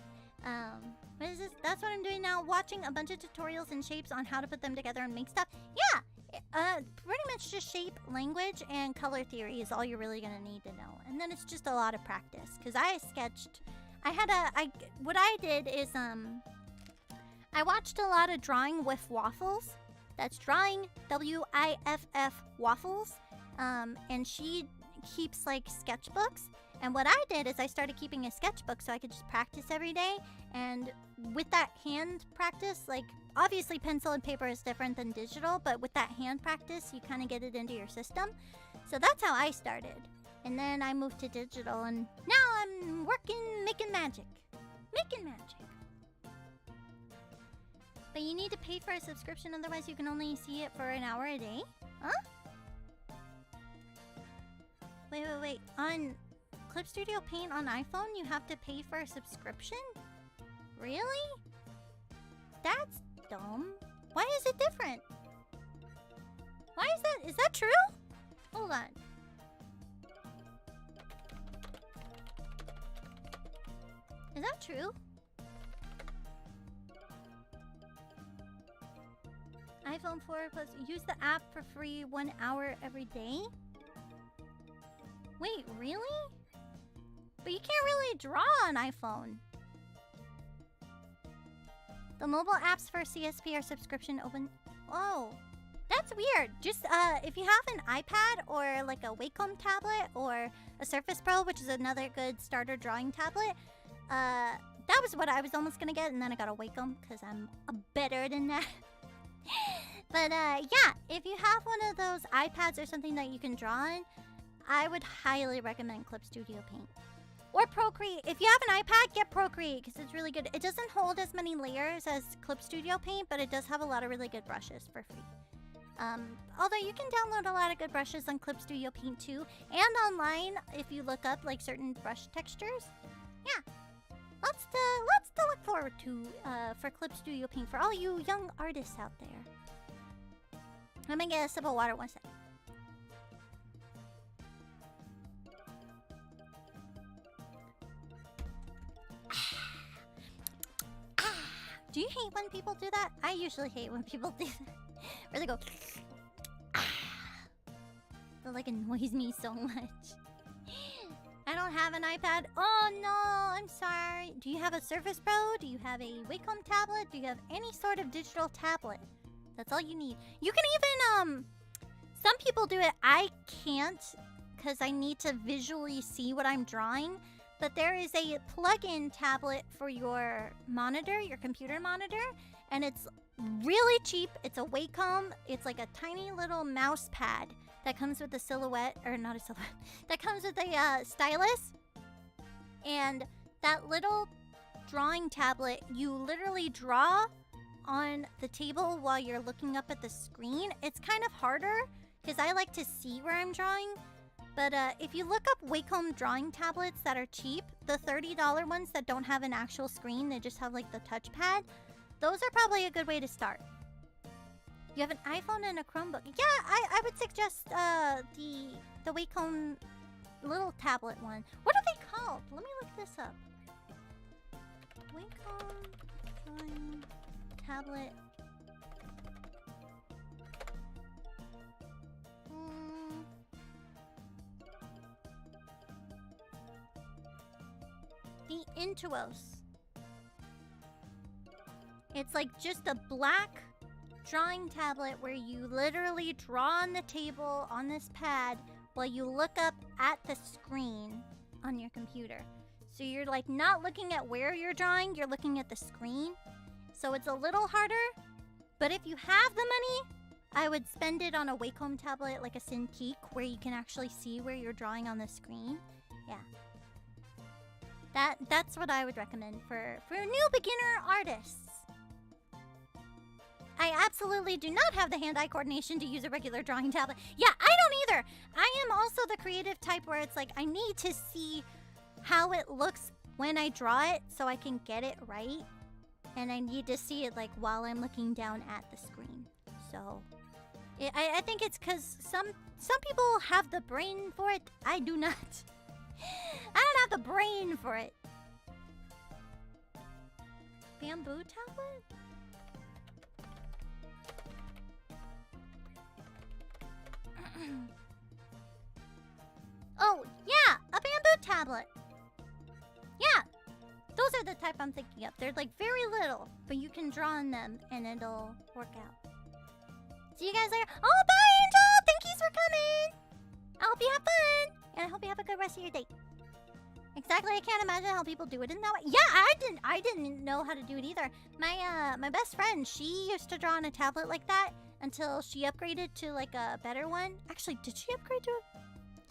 What is this? That's what I'm doing now. Watching a bunch of tutorials and shapes on how to put them together and make stuff. Yeah! Pretty much just shape, language, and color theory is all you're really gonna need to know. And then it's just a lot of practice. Because I sketched... What I did is, I watched a lot of Drawing with Waffles. That's Drawing, W-I-F-F, Waffles. And she keeps, like, sketchbooks. And what I did is I started keeping a sketchbook so I could just practice every day. And with that hand practice, like, obviously pencil and paper is different than digital, but with that hand practice, you kind of get it into your system. So that's how I started. And then I moved to digital, and now I'm making magic. Making magic. But you need to pay for a subscription, otherwise you can only see it for an hour a day? Huh? Wait. On Clip Studio Paint on iPhone, you have to pay for a subscription? Really? That's dumb. Why is it different? Why is that? Is that true? Hold on. Is that true? iPhone 4 plus use the app for free 1 hour every day? Wait, really? But you can't really draw on iPhone. The mobile apps for CSP are subscription open. Oh, that's weird. Just if you have an iPad or like a Wacom tablet or a Surface Pro, which is another good starter drawing tablet, that was what I was almost gonna get, and then I got a Wacom because I'm better than that. But yeah, if you have one of those iPads or something that you can draw on, I would highly recommend Clip Studio Paint. Or Procreate. If you have an iPad, get Procreate because it's really good. It doesn't hold as many layers as Clip Studio Paint, but it does have a lot of really good brushes for free. Although you can download a lot of good brushes on Clip Studio Paint too, and online if you look up like certain brush textures. Yeah, lots to look forward to for Clip Studio Paint for all you young artists out there. Let me get a sip of water 1 second. Do you hate when people do that? I usually hate when people do that. Where they go... That like annoys me so much. I don't have an iPad. Oh no, I'm sorry. Do you have a Surface Pro? Do you have a Wacom tablet? Do you have any sort of digital tablet? That's all you need. You can even, some people do it. I can't because I need to visually see what I'm drawing. But there is a plug-in tablet for your monitor, your computer monitor, and it's really cheap. It's a Wacom. It's like a tiny little mouse pad that comes with a silhouette, or not a silhouette, that comes with a stylus. And that little drawing tablet, you literally draw on the table while you're looking up at the screen. It's kind of harder because I like to see where I'm drawing. But if you look up Wacom drawing tablets that are cheap, the $30 ones that don't have an actual screen, they just have like the touchpad, those are probably a good way to start. You have an iPhone and a Chromebook. Yeah, I would suggest the Wacom little tablet one. What are they called? Let me look this up. Wacom drawing tablet. the Intuos. It's like just a black drawing tablet where you literally draw on the table on this pad while you look up at the screen on your computer. So you're like not looking at where you're drawing, you're looking at the screen. So it's a little harder, but if you have the money, I would spend it on a Wacom tablet like a Cintiq where you can actually see where you're drawing on the screen. Yeah. That's what I would recommend for new beginner artists. I absolutely do not have the hand-eye coordination to use a regular drawing tablet. Yeah, I don't either. I am also the creative type where it's like I need to see how it looks when I draw it so I can get it right. And I need to see it like while I'm looking down at the screen. So I think it's because some people have the brain for it. I do not. I don't have the brain for it. Bamboo tablet? Oh, yeah, a bamboo tablet. Yeah, those are the type I'm thinking of. They're like very little, but you can draw on them and it'll work out. See you guys later. Oh, bye, Angel! Thankies for coming! I hope you have fun! And I hope you have a good rest of your day. Exactly, I can't imagine how people do it in that way. Yeah, I didn't know how to do it either. My best friend, she used to draw on a tablet like that until she upgraded to like a better one. Actually, did she upgrade to a...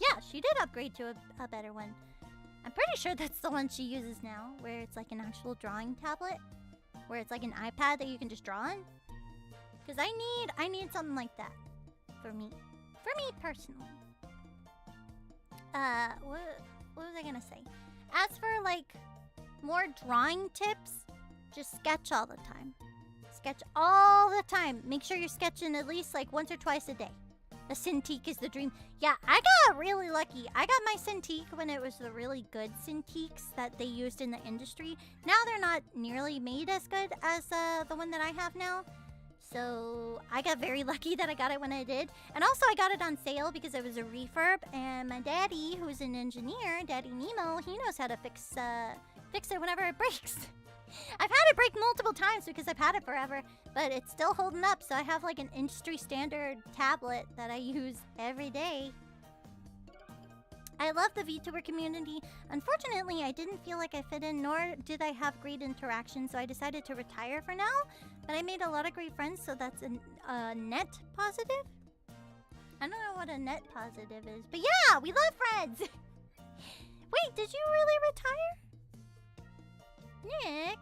Yeah, she did upgrade to a better one. I'm pretty sure that's the one she uses now, where it's like an actual drawing tablet, where it's like an iPad that you can just draw on. Because I need something like that for me personally. What was I gonna say? As for like more drawing tips, just sketch all the time. Sketch all the time. Make sure you're sketching at least like once or twice a day. A Cintiq is the dream. Yeah, I got really lucky. I got my Cintiq when it was the really good Cintiqs that they used in the industry. Now they're not nearly made as good as the one that I have now. So I got very lucky that I got it when I did. And also I got it on sale because it was a refurb. And my daddy, who's an engineer, Daddy Nimo, he knows how to fix it whenever it breaks. I've had it break multiple times because I've had it forever, but it's still holding up. So I have like an industry standard tablet that I use every day. I love the VTuber community. Unfortunately, I didn't feel like I fit in, nor did I have great interaction, so I decided to retire for now. But I made a lot of great friends, so that's a net positive? I don't know what a net positive is, but yeah, we love friends! Wait, did you really retire? Nick,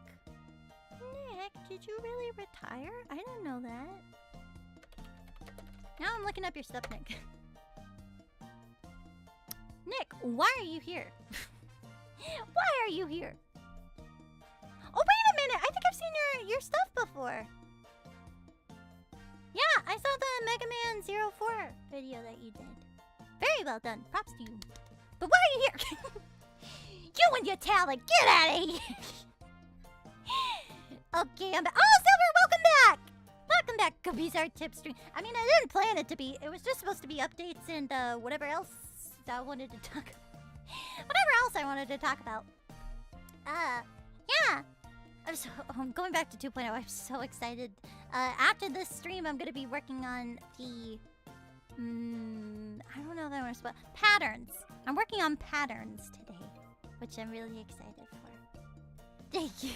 did you really retire? I didn't know that. Now I'm looking up your stuff, Nick. Nick, why are you here? Why are you here? Oh, wait a minute! I think I've seen your stuff before. Yeah, I saw the Mega Man 04 video that you did. Very well done. Props to you. But why are you here? You and your talent, get out of here! Okay, I'm back. Oh, Silver, welcome back! Welcome back, Guppy's Art Tip Stream. I mean, I didn't plan it to be. It was just supposed to be updates and whatever else I wanted to talk about. Whatever else I wanted to talk about. Yeah. I'm going back to 2.0. I'm so excited. After this stream, I'm going to be working on the... I don't know if I want to spoil... Patterns. I'm working on patterns today, which I'm really excited for. Thank you.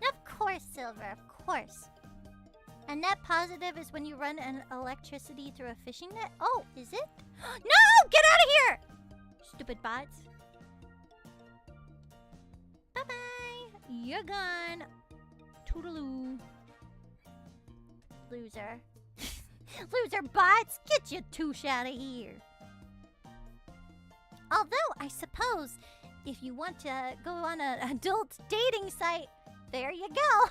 Of course, Silver. Of course. A net positive is when you run an electricity through a fishing net. Oh, is it? No! Get out of here! Stupid bots. Bye-bye. You're gone. Toodaloo. Loser. Loser bots! Get your touche out of here. Although, I suppose, if you want to go on an adult dating site, there you go.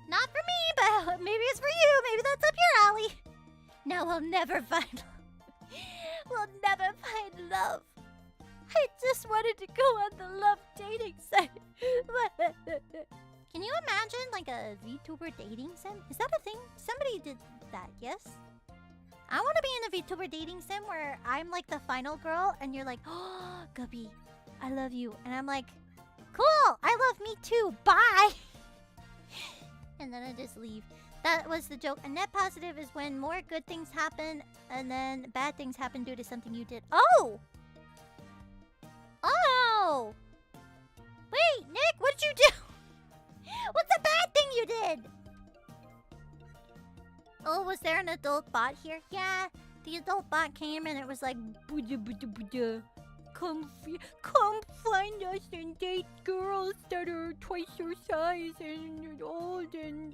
Not for me, but maybe it's for you. Maybe that's up your alley. Now we'll never find love. We'll never find love. I just wanted to go on the love dating site. Can you imagine like a VTuber dating sim? Is that a thing? Somebody did that, yes? I want to be in a VTuber dating sim where I'm like the final girl and you're like, oh, Guppy, I love you. And I'm like, cool, I love me too, bye. And then I just leave. That was the joke. A net positive is when more good things happen and then bad things happen due to something you did. Oh! Oh! Wait, Nick, what did you do? What's the bad thing you did? Oh, was there an adult bot here? Yeah, the adult bot came and it was like, Buddha, Buddha, Buddha. Come find us and date girls that are twice your size and old and...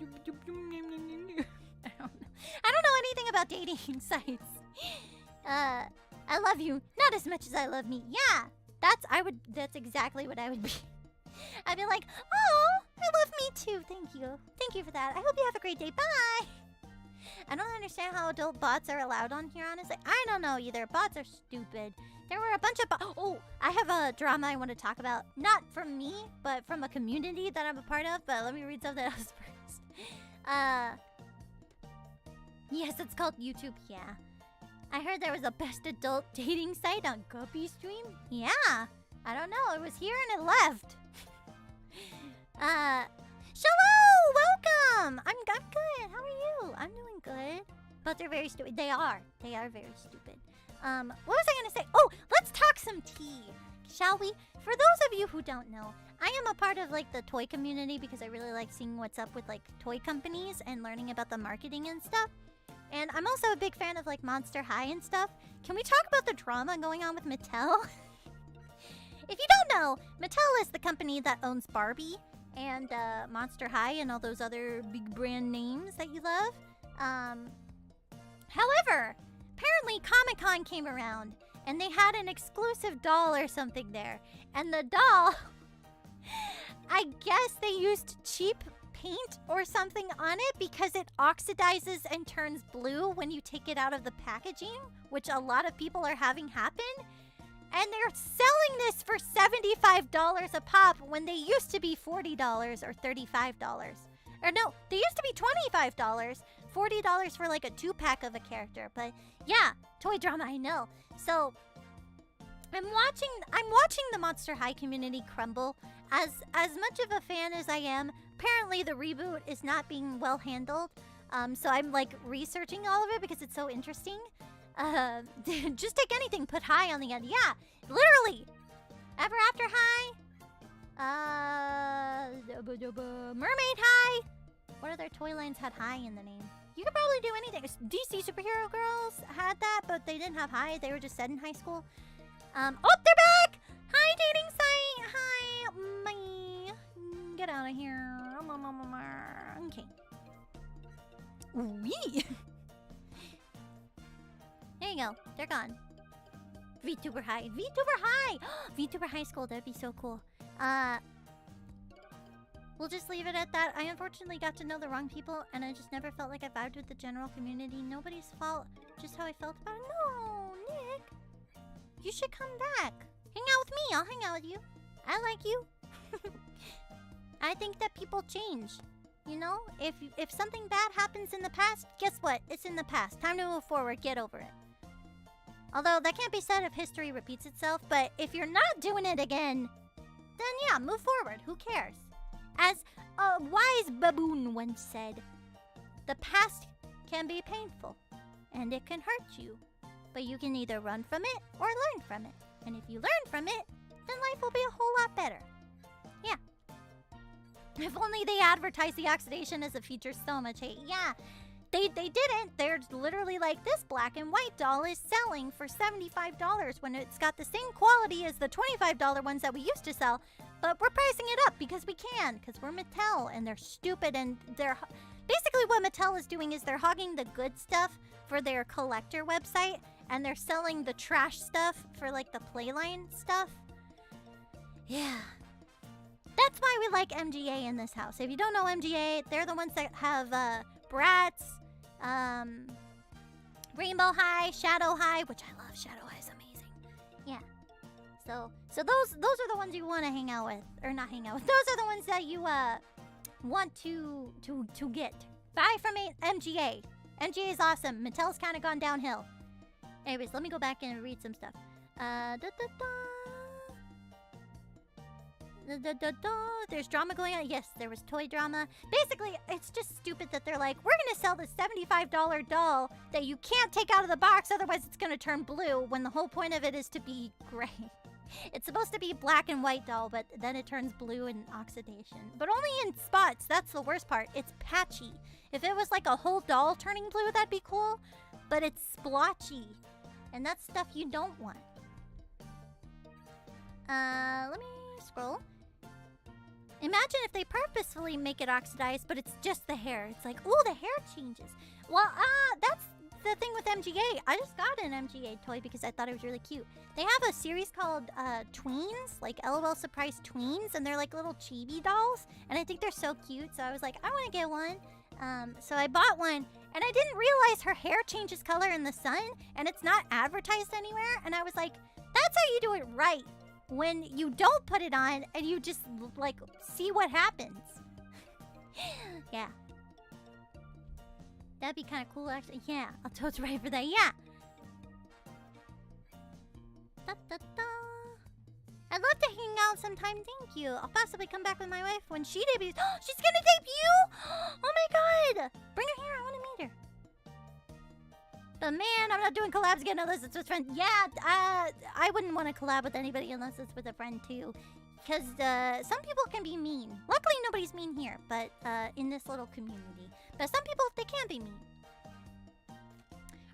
I don't know anything about dating sites. I love you, not as much as I love me. Yeah, that's exactly what I would be. I'd be like, oh, I love me too, thank you. Thank you for that. I hope you have a great day, bye. I don't understand how adult bots are allowed on here, honestly. I don't know either. Bots are stupid. There were a bunch of oh, I have a drama I want to talk about. Not from me, but from a community that I'm a part of. But let me read something else first. Yes, it's called YouTube, yeah. I heard there was a best adult dating site on Guppy stream. Yeah. I don't know. It was here and it left. Shalom! Welcome! I'm good. How are you? I'm doing good. But they're very stupid. They are very stupid. What was I gonna say? Oh, let's talk some tea, shall we? For those of you who don't know, I am a part of like the toy community because I really like seeing what's up with like toy companies and learning about the marketing and stuff. And I'm also a big fan of like Monster High and stuff. Can we talk about the drama going on with Mattel? If you don't know, Mattel is the company that owns Barbie and Monster High and all those other big brand names that you love. However, apparently Comic-Con came around and they had an exclusive doll or something there. And the doll, I guess they used cheap paint or something on it because it oxidizes and turns blue when you take it out of the packaging, which a lot of people are having happen. And they're selling this for $75 a pop when they used to be $40 or $35. Or no, they used to be $25. $40 for like a 2-pack of a character. But yeah, toy drama, I know. So I'm watching the Monster High community crumble. As much of a fan as I am, apparently the reboot is not being well handled. So I'm like researching all of it because it's so interesting. Just take anything, put high on the end. Yeah, literally. Ever After High. Mermaid High. What other toy lines had high in the name? You could probably do anything. DC Superhero Girls had that, but they didn't have high. They were just set in high school. Oh, they're back! Hi, dating site. Hi, my. Get out of here. Okay. Wee. There you go. They're gone. VTuber High. VTuber High! VTuber High School. That'd be so cool. We'll just leave it at that. I unfortunately got to know the wrong people, and I just never felt like I vibed with the general community. Nobody's fault. Just how I felt about it. No, Nick. You should come back. Hang out with me. I'll hang out with you. I like you. I think that people change. You know? If something bad happens in the past, guess what? It's in the past. Time to move forward. Get over it. Although, that can't be said if history repeats itself, but if you're not doing it again, then yeah, move forward. Who cares? As a wise baboon once said, the past can be painful, and it can hurt you. But you can either run from it or learn from it. And if you learn from it, then life will be a whole lot better. Yeah. If only they advertised the oxidation as a feature so much hate. Yeah. They didn't. They're literally like, this black and white doll is selling for $75 when it's got the same quality as the $25 ones that we used to sell. But we're pricing it up because we can, because we're Mattel and they're stupid and they're... Basically what Mattel is doing is they're hogging the good stuff for their collector website and they're selling the trash stuff for like the Playline stuff. Yeah. That's why we like MGA in this house. If you don't know MGA, they're the ones that have Bratz, Rainbow High, Shadow High, which I love. Shadow High is amazing. Yeah. So those are the ones you want to hang out with, or not hang out with. Those are the ones that you want to get. Buy from MGA. MGA is awesome. Mattel's kind of gone downhill. Anyways, let me go back and read some stuff. There's drama going on. Yes, there was toy drama. Basically, it's just stupid that they're like, we're gonna sell this $75 doll that you can't take out of the box, otherwise it's gonna turn blue, when the whole point of it is to be gray. It's supposed to be black and white doll, but then it turns blue in oxidation. But only in spots. That's the worst part. It's patchy. If it was like a whole doll turning blue, that'd be cool. But it's splotchy. And that's stuff you don't want. Let me scroll. Imagine if they purposefully make it oxidized, but it's just the hair. It's like, ooh, the hair changes. Well, that's the thing with MGA. I just got an MGA toy because I thought it was really cute. They have a series called Tweens, like LOL Surprise Tweens, and they're like little chibi dolls, and I think they're so cute, so I was like, I want to get one. So I bought one, and I didn't realize her hair changes color in the sun, and it's not advertised anywhere, and I was like, that's how you do it right. When you don't put it on, and you just, like, see what happens. Yeah. That'd be kind of cool, actually. Yeah, I'll totes right for that. Yeah. Da, da, da. I'd love to hang out sometime. Thank you. I'll possibly come back with my wife when she debuts. She's gonna debut? Oh my god! Bring her here. I want to meet her. But man, I'm not doing collabs again unless it's with friends. Yeah, I wouldn't want to collab with anybody unless it's with a friend too. Because some people can be mean. Luckily, nobody's mean here, but in this little community. But some people, they can be mean.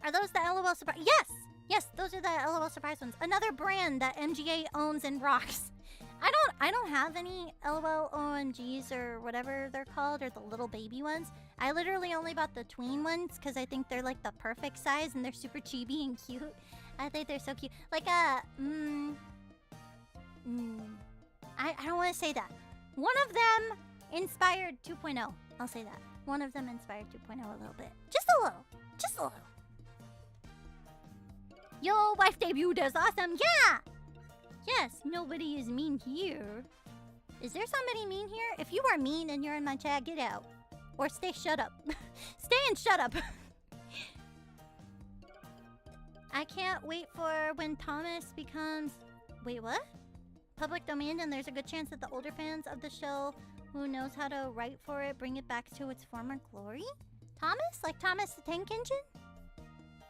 Are those the LOL Surprise? Yes! Yes, those are the LOL Surprise ones. Another brand that MGA owns and rocks. I don't have any LOL OMGs or whatever they're called, or the little baby ones. I literally only bought the tween ones because I think they're like the perfect size and they're super chibi and cute. I think they're so cute. Like I don't want to say that. One of them inspired 2.0. I'll say that. One of them inspired 2.0 a little bit. Just a little. Just a little. Yo, wife debuted is awesome. Yeah! Yes, nobody is mean here. Is there somebody mean here? If you are mean and you're in my chat, get out. Or stay shut up. Stay and shut up. I can't wait for when Thomas becomes... Wait, what? Public domain, and there's a good chance that the older fans of the show who knows how to write for it bring it back to its former glory? Thomas? Like Thomas the Tank Engine?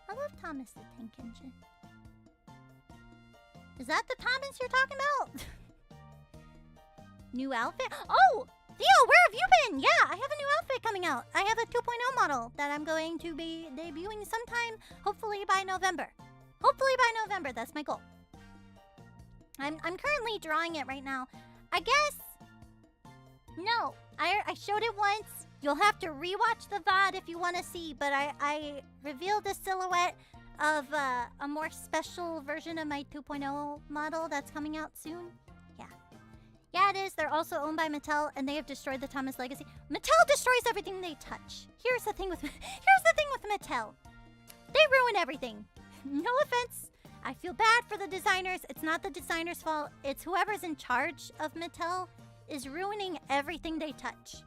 I love Thomas the Tank Engine. Is that the Thomas you're talking about? New outfit? Oh! Theo, where have you been? Yeah, I have a new outfit coming out. I have a 2.0 model that I'm going to be debuting sometime, hopefully by November. Hopefully by November, that's my goal. I'm currently drawing it right now. I guess... No, I showed it once. You'll have to rewatch the VOD if you want to see, but I revealed a silhouette of a more special version of my 2.0 model that's coming out soon. Yeah. Yeah, it is. They're also owned by Mattel, and they have destroyed the Thomas legacy. Mattel destroys everything they touch. Here's the thing with Mattel. They ruin everything. No offense. I feel bad for the designers. It's not the designers' fault. It's whoever's in charge of Mattel is ruining everything they touch.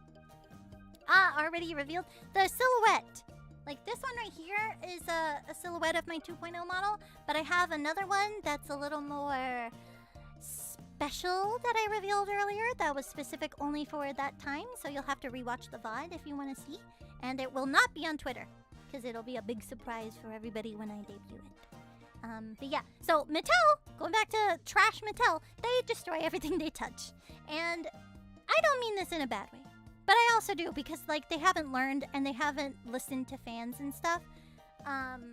Already revealed. The silhouette. Like this one right here is a silhouette of my 2.0 model, but I have another one that's a little more special that I revealed earlier that was specific only for that time, so you'll have to rewatch the VOD if you want to see. And it will not be on Twitter, because it'll be a big surprise for everybody when I debut it. But yeah, so Mattel, going back to trash Mattel, they destroy everything they touch. And I don't mean this in a bad way. But I also do, because, like, they haven't learned and they haven't listened to fans and stuff. Hi, Nemo,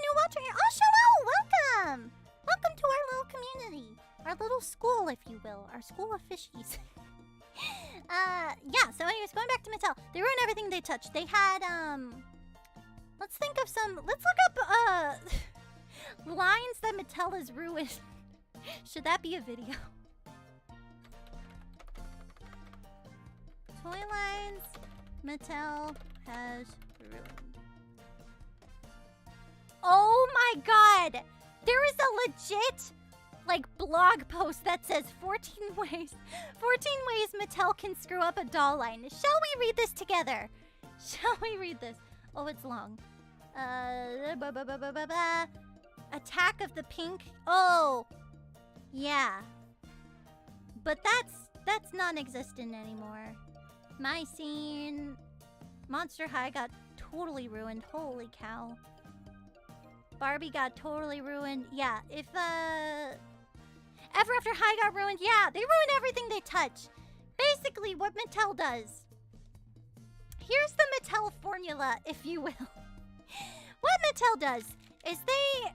new watcher here. Oh, Shoutout, welcome! Welcome to our little community. Our little school, if you will. Our school of fishies. Yeah, so anyways, going back to Mattel. They ruin everything they touch. They had, let's think of some... Let's look up, lines that Mattel has ruined. Should that be a video? Toy lines Mattel has ruined. Oh my god! There is a legit, like, blog post that says 14 ways Mattel can screw up a doll line. Shall we read this together? Shall we read this? Oh, it's long. Attack of the Pink. Oh, yeah. But that's non-existent anymore. My scene, Monster High got totally ruined. Holy cow. Barbie got totally ruined. Yeah, if Ever After High got ruined, yeah, they ruin everything they touch. Basically, what Mattel does. Here's the Mattel formula, if you will. What Mattel does is they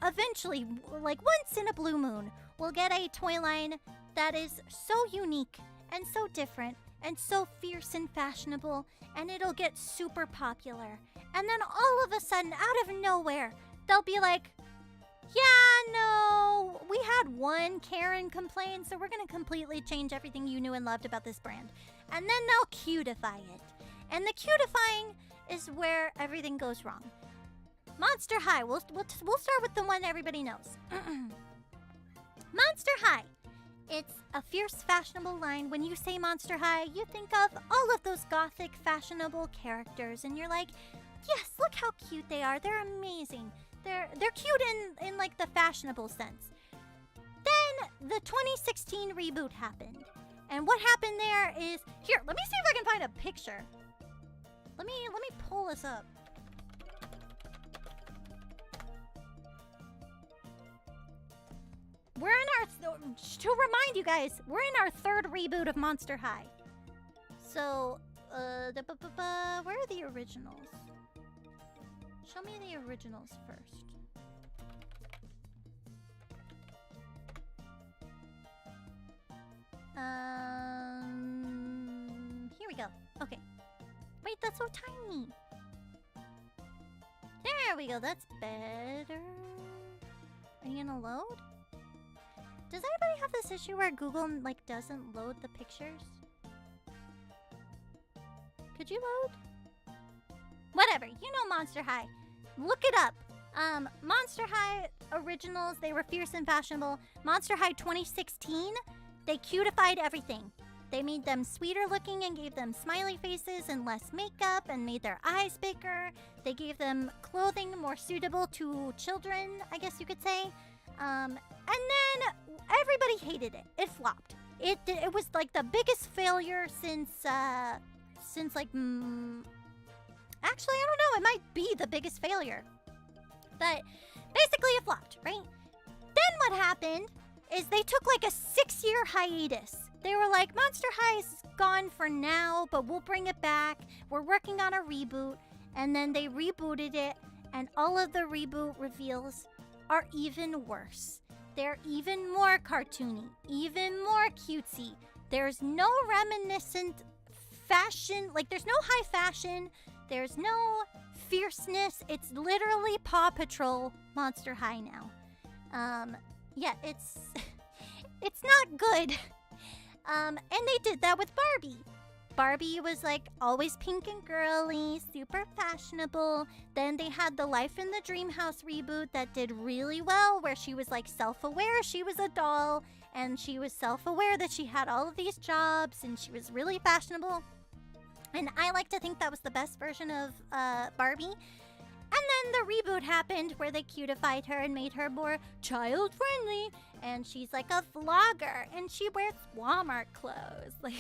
eventually, like once in a blue moon, will get a toy line that is so unique and so different and so fierce and fashionable, and it'll get super popular. And then all of a sudden, out of nowhere, they'll be like, yeah, no, we had one Karen complain, so we're going to completely change everything you knew and loved about this brand. And then they'll cutify it. And the cutifying is where everything goes wrong. Monster High, we'll start with the one everybody knows. Monster High. It's a fierce, fashionable line. When you say Monster High, you think of all of those gothic, fashionable characters, and you're like, yes, look how cute they are. They're amazing. They're cute in like the fashionable sense. Then the 2016 reboot happened. And what happened there is, here, let me see if I can find a picture. Let me pull this up. We're in our, to remind you guys, we're in our third reboot of Monster High. So, where are the originals? Show me the originals first. Here we go. Okay. Wait, that's so tiny. There we go. That's better. Are you gonna load? Does anybody have this issue where Google like doesn't load the pictures? Could you load? Whatever. You know Monster High. Look it up. Monster High originals, they were fierce and fashionable. Monster High 2016, they cutified everything. They made them sweeter looking and gave them smiley faces and less makeup and made their eyes bigger. They gave them clothing more suitable to children, I guess you could say. And then everybody hated it. It flopped. It was like the biggest failure since like, actually, I don't know. It might be the biggest failure. But basically it flopped, right? Then what happened is they took like a 6-year hiatus. They were like, Monster High's gone for now, but we'll bring it back. We're working on a reboot. And then they rebooted it, and all of the reboot reveals are even worse. They're even more cartoony, even more cutesy. There's no reminiscent fashion, like there's no high fashion. There's no fierceness. It's literally Paw Patrol Monster High now. Yeah, it's not good. And they did that with Barbie. Barbie was like always pink and girly, super fashionable. Then they had the Life in the Dream House reboot that did really well, where she was like self-aware she was a doll, and she was self-aware that she had all of these jobs, and she was really fashionable. And I like to think that was the best version of Barbie. And then the reboot happened where they cutified her and made her more child-friendly. And she's like a vlogger, and she wears Walmart clothes. Like,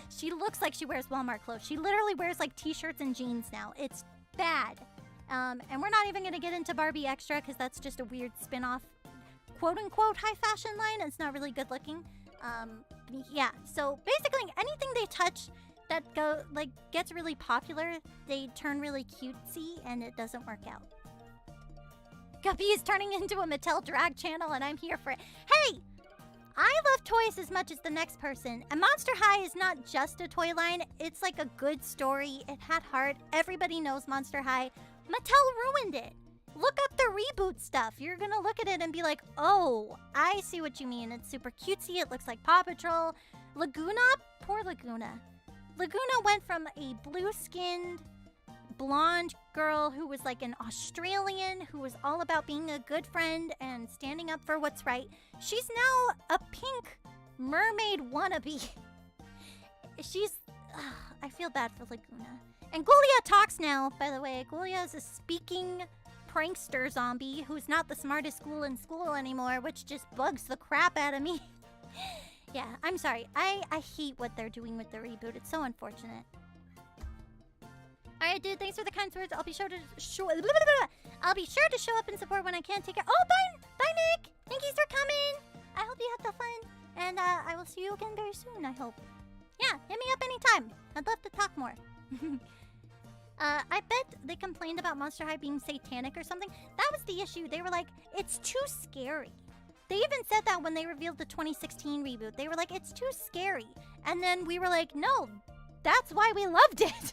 she looks like she wears Walmart clothes. She literally wears like t-shirts and jeans now. It's bad. And we're not even going to get into Barbie Extra because that's just a weird spin-off, quote-unquote, high fashion line. And it's not really good looking. Yeah, so basically anything they touch that gets really popular, they turn really cutesy, and it doesn't work out. Guppy is turning into a Mattel drag channel, and I'm here for it. Hey! I love toys as much as the next person, and Monster High is not just a toy line. It's like a good story. It had heart. Everybody knows Monster High. Mattel ruined it. Look up the reboot stuff. You're gonna look at it and be like, oh, I see what you mean. It's super cutesy. It looks like Paw Patrol. Laguna? Poor Laguna. Laguna went from a blue-skinned, blonde girl who was like an Australian who was all about being a good friend and standing up for what's right. She's now a pink mermaid wannabe. I feel bad for Laguna. And Gulia talks now, by the way. Gulia is a speaking prankster zombie who's not the smartest ghoul in school anymore, which just bugs the crap out of me. Yeah, I'm sorry. I hate what they're doing with the reboot. It's so unfortunate. Alright, dude, thanks for the kind words. I'll be sure to show up and support when I can. Take care. Oh, bye, Nick. Thankies for coming. I hope you had the fun, and I will see you again very soon. I hope. Yeah, hit me up anytime. I'd love to talk more. I bet they complained about Monster High being satanic or something. That was the issue. They were like, it's too scary. They even said that when they revealed the 2016 reboot. They were like, it's too scary. And then we were like, no, that's why we loved it.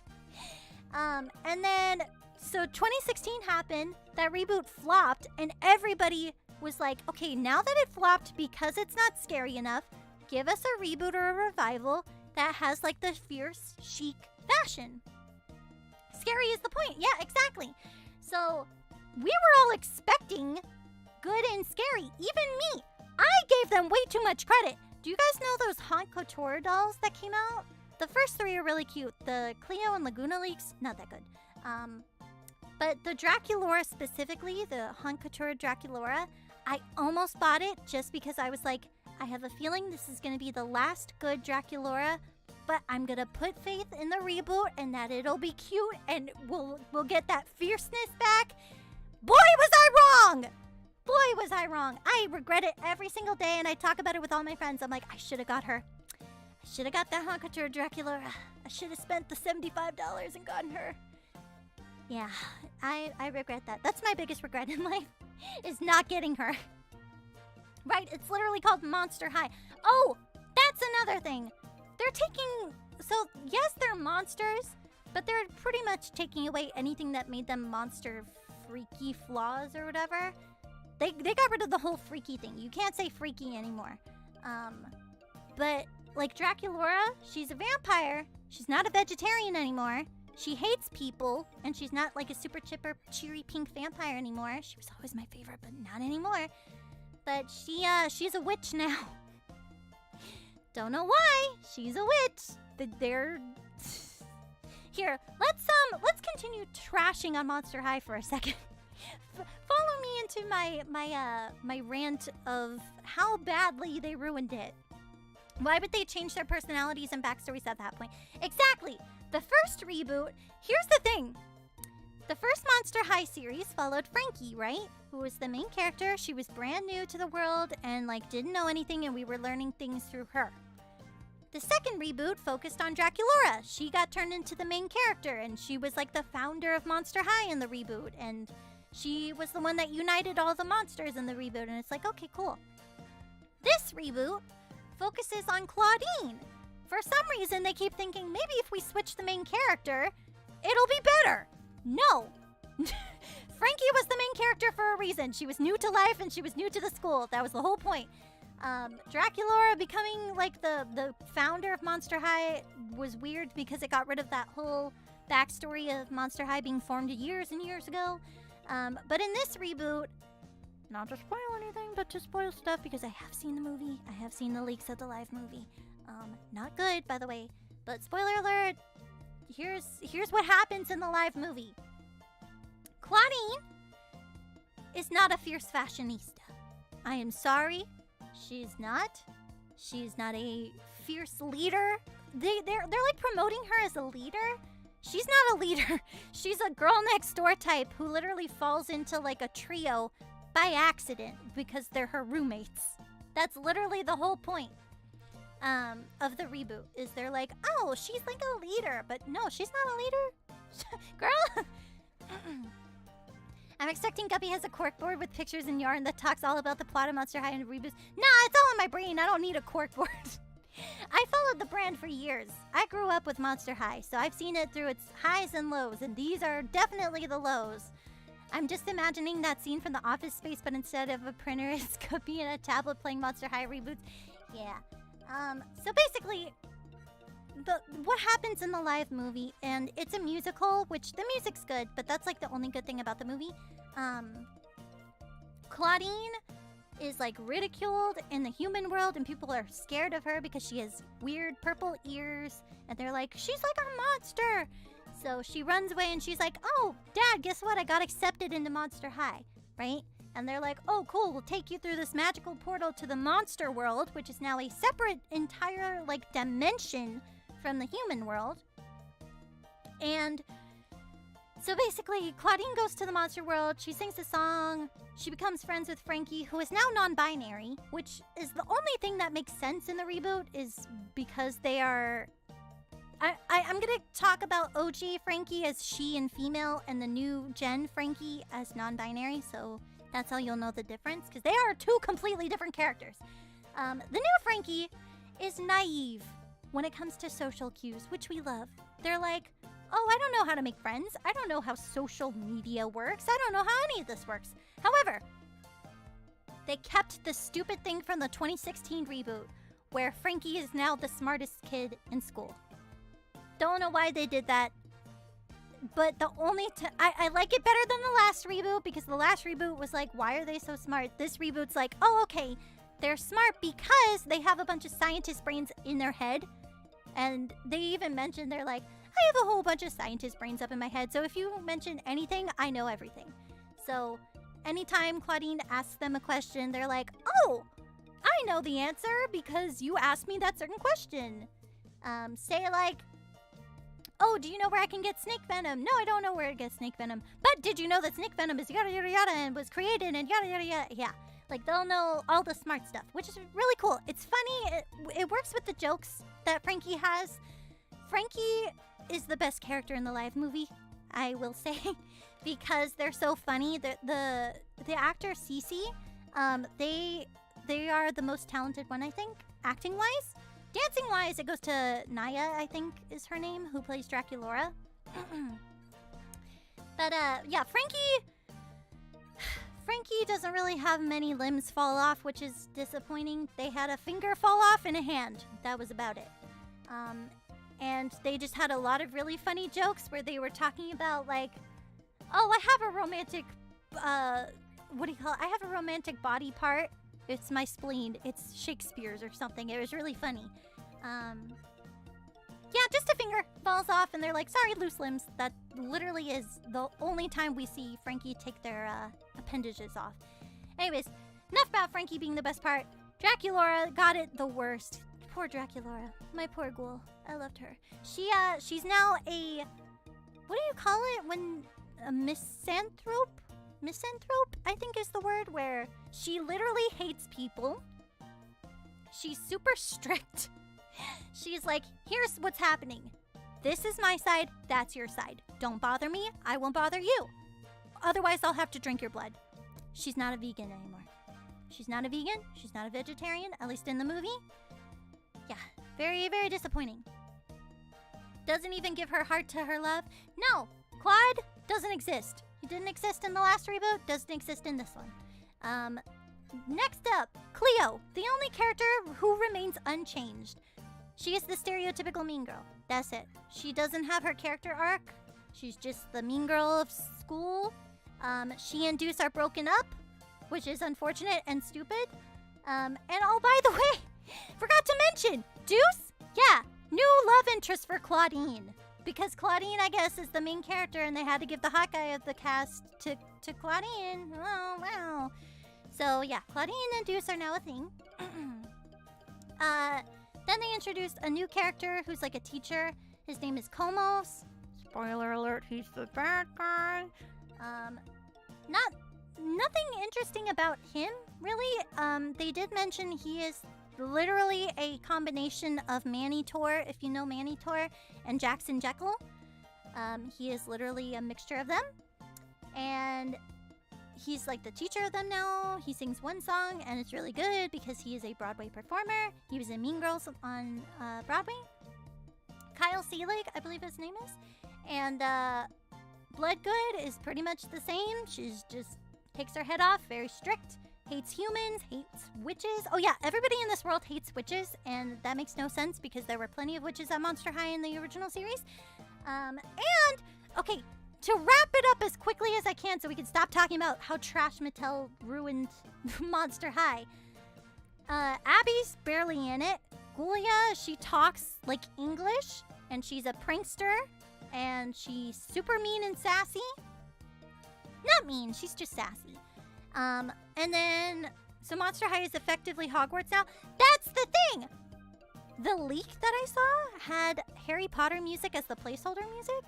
And then, so 2016 happened, that reboot flopped, and everybody was like, okay, now that it flopped because it's not scary enough, give us a reboot or a revival that has like the fierce, chic fashion. Scary is the point. Yeah, exactly. So we were all expecting good and scary. Even me. I gave them way too much credit. Do you guys know those Haute Couture dolls that came out? The first three are really cute. The Cleo and Laguna leaks, not that good. But the Draculaura specifically, the Haute Couture Draculaura, I almost bought it just because I was like, I have a feeling this is going to be the last good Draculaura, but I'm going to put faith in the reboot and that it'll be cute and we'll get that fierceness back. Boy, was I wrong! Boy, was I wrong. I regret it every single day, and I talk about it with all my friends. I'm like, I should have got her. I should have got that Haute Couture Draculaura. I should have spent the $75 and gotten her. Yeah, I regret that. That's my biggest regret in life, is not getting her. Right, it's literally called Monster High. Oh, that's another thing. They're taking... So, yes, they're monsters, but they're pretty much taking away anything that made them monster freaky flaws or whatever. They got rid of the whole freaky thing. You can't say freaky anymore. But, like Draculaura, she's a vampire. She's not a vegetarian anymore. She hates people, and she's not like a super chipper, cheery pink vampire anymore. She was always my favorite, but not anymore. But she's a witch now. Don't know why. She's a witch. They're... Here, let's continue trashing on Monster High for a second. Follow me into my rant of how badly they ruined it. Why would they change their personalities and backstories at that point? Exactly. The first reboot, here's the thing. The first Monster High series followed Frankie, right? Who was the main character. She was brand new to the world and like didn't know anything, and we were learning things through her. The second reboot focused on Draculaura. She got turned into the main character, and she was like the founder of Monster High in the reboot, and she was the one that united all the monsters in the reboot, and it's like, okay, cool. This reboot focuses on Claudine. For some reason, they keep thinking maybe if we switch the main character, it'll be better. No. Frankie was the main character for a reason. She was new to life and she was new to the school. That was the whole point. Draculaura becoming like the founder of Monster High was weird because it got rid of that whole backstory of Monster High being formed years and years ago. But in this reboot, not to spoil anything, but to spoil stuff because I have seen the movie. I have seen the leaks of the live movie. Not good, by the way. But spoiler alert, here's what happens in the live movie. Claudine is not a fierce fashionista. I am sorry. She's not. She's not a fierce leader. They're like promoting her as a leader. She's not a leader. She's a girl next door type who literally falls into like a trio by accident because they're her roommates. That's literally the whole point of the reboot. Is they're like, oh, she's like a leader, but no, she's not a leader. Girl. I'm expecting Guppy has a corkboard with pictures and yarn that talks all about the plot of Monster High and reboots. Nah, it's all in my brain. I don't need a corkboard. I followed the brand for years. I grew up with Monster High, so I've seen it through its highs and lows, and these are definitely the lows. I'm just imagining that scene from The Office Space, but instead of a printer, it's Guppy and a tablet playing Monster High reboots. Yeah. So basically, what happens in the live movie, and it's a musical, which the music's good, but that's like the only good thing about the movie. Claudine is like ridiculed in the human world, and people are scared of her because she has weird purple ears, and they're like, she's like a monster. So she runs away and she's like, oh, Dad, guess what? I got accepted into Monster High, right? And they're like, oh, cool, we'll take you through this magical portal to the monster world, which is now a separate, entire, like, dimension from the human world. And so basically, Claudine goes to the monster world, she sings a song, she becomes friends with Frankie, who is now non-binary, which is the only thing that makes sense in the reboot, is because they are... I'm gonna talk about OG Frankie as she and female, and the new gen Frankie as non-binary, so that's how you'll know the difference, because they are two completely different characters. The new Frankie is naive when it comes to social cues, which we love. They're like, oh, I don't know how to make friends. I don't know how social media works. I don't know how any of this works. However, they kept the stupid thing from the 2016 reboot, where Frankie is now the smartest kid in school. Don't know why they did that, but the only I like it better than the last reboot, because the last reboot was like, why are they so smart? This reboot's like, oh, okay, they're smart because they have a bunch of scientist brains in their head. And they even mentioned, they're like, I have a whole bunch of scientist brains up in my head, so if you mention anything, I know everything. So anytime Claudine asks them a question, they're like, oh, I know the answer because you asked me that certain question. Say like, oh, do you know where I can get snake venom? No, I don't know where to get snake venom. But did you know that snake venom is yada yada yada and was created and yada yada yada? Yeah, like they'll know all the smart stuff, which is really cool. It's funny. It works with the jokes that Frankie has. Frankie is the best character in the live movie, I will say, because they're so funny. The actor Cece, they are the most talented one, I think, acting wise. Dancing wise, it goes to Naya, I think is her name, who plays Draculaura. But yeah, Frankie doesn't really have many limbs fall off, which is disappointing. They had a finger fall off and a hand. That was about it. And they just had a lot of really funny jokes where they were talking about like, oh, I have a romantic, what do you call it? I have a romantic body part. It's my spleen. It's Shakespeare's or something. It was really funny. Yeah, just a finger falls off and they're like, sorry, loose limbs. That literally is the only time we see Frankie take their appendages off. Anyways, enough about Frankie being the best part. Draculaura got it the worst. Poor Draculaura. My poor ghoul. I loved her. She's now a... What do you call it when... A misanthrope? Misanthrope, I think is the word, where she literally hates people. She's super strict. She's like, here's what's happening. This is my side, that's your side. Don't bother me, I won't bother you. Otherwise, I'll have to drink your blood. She's not a vegan anymore. She's not a vegan, she's not a vegetarian, at least in the movie. Yeah, very, very disappointing. Doesn't even give her heart to her love. No, Claude doesn't exist. He didn't exist in the last reboot, doesn't exist in this one. Next up, Cleo, the only character who remains unchanged. She is the stereotypical mean girl. That's it. She doesn't have her character arc. She's just the mean girl of school. She and Deuce are broken up, which is unfortunate and stupid. And oh, by the way, forgot to mention, Deuce, yeah, new love interest for Claudine. Because Claudine, I guess, is the main character, and they had to give the hot guy of the cast to Claudine. Oh, wow. So, yeah, Claudine and Deuce are now a thing. Then they introduced a new character who's like a teacher. His name is Komos. Spoiler alert, he's the bad guy. Nothing interesting about him, really. They did mention he is literally a combination of Manitor, if you know Manitor, and Jackson Jekyll. He is literally a mixture of them. And he's like the teacher of them now. He sings one song, and it's really good because he is a Broadway performer. He was in Mean Girls on Broadway. Kyle Seelig, I believe his name is. And Bloodgood is pretty much the same. She's just takes her head off, very strict. Hates humans, hates witches. Oh yeah, everybody in this world hates witches, and that makes no sense because there were plenty of witches at Monster High in the original series. And, okay, to wrap it up as quickly as I can so we can stop talking about how trash Mattel ruined Monster High. Abby's barely in it. Gulia, she talks like English, and she's a prankster, and she's super mean and sassy. Not mean, she's just sassy. And then, so Monster High is effectively Hogwarts now. That's the thing! The leak that I saw had Harry Potter music as the placeholder music.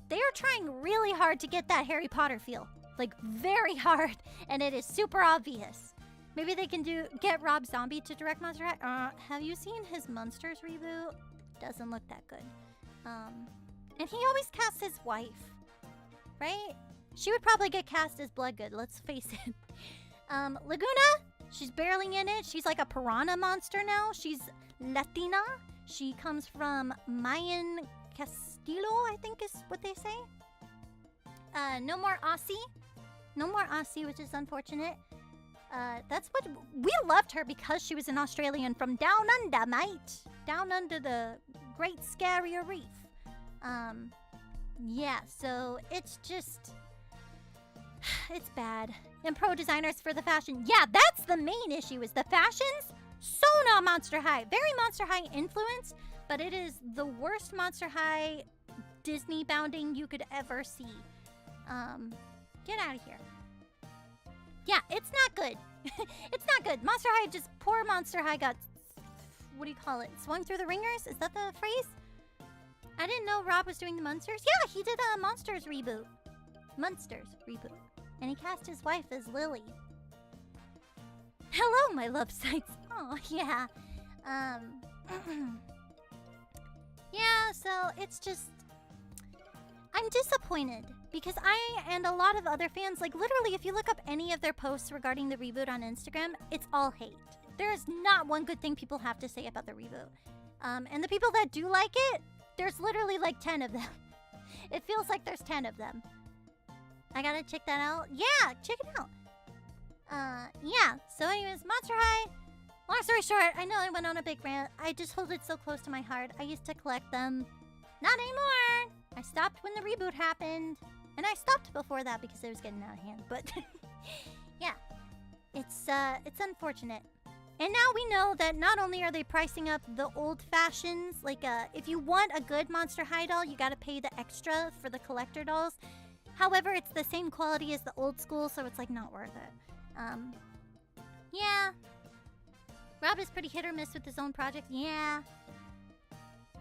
They are trying really hard to get that Harry Potter feel. Like, very hard. And it is super obvious. Maybe they can get Rob Zombie to direct Monster High. Have you seen his Monsters reboot? Doesn't look that good. And he always casts his wife. Right? She would probably get cast as Bloodgood, let's face it. Laguna, she's barely in it. She's like a piranha monster now. She's Latina. She comes from Mayan Castillo, I think is what they say. No more Aussie. No more Aussie, which is unfortunate. That's what... We loved her because she was an Australian from down under, mate. Down under the Great Scarier Reef. Yeah, so it's just... It's bad. And pro designers for the fashion. Yeah, that's the main issue, is the fashions. So not Monster High. Very Monster High influenced, but it is the worst Monster High Disney bounding you could ever see. Get out of here. Yeah, it's not good. It's not good. Monster High, just poor Monster High got, what do you call it? Swung through the ringers? Is that the phrase? I didn't know Rob was doing the Monsters. Yeah, he did a Monsters reboot. Monsters reboot. And he cast his wife as Lily. Hello, my love sites. Oh, yeah. Yeah, so it's just... I'm disappointed. Because I and a lot of other fans, like literally if you look up any of their posts regarding the reboot on Instagram, it's all hate. There is not one good thing people have to say about the reboot. And the people that do like it, there's literally like 10 of them. It feels like there's 10 of them. I gotta check that out. Yeah, check it out. Yeah. So anyways, Monster High. Long story short, I know I went on a big rant. I just hold it so close to my heart. I used to collect them. Not anymore. I stopped when the reboot happened. And I stopped before that because it was getting out of hand. But yeah, it's unfortunate. And now we know that not only are they pricing up the old fashions, like if you want a good Monster High doll, you gotta pay the extra for the collector dolls. However, it's the same quality as the old school, so it's like not worth it. Yeah. Rob is pretty hit or miss with his own project. Yeah.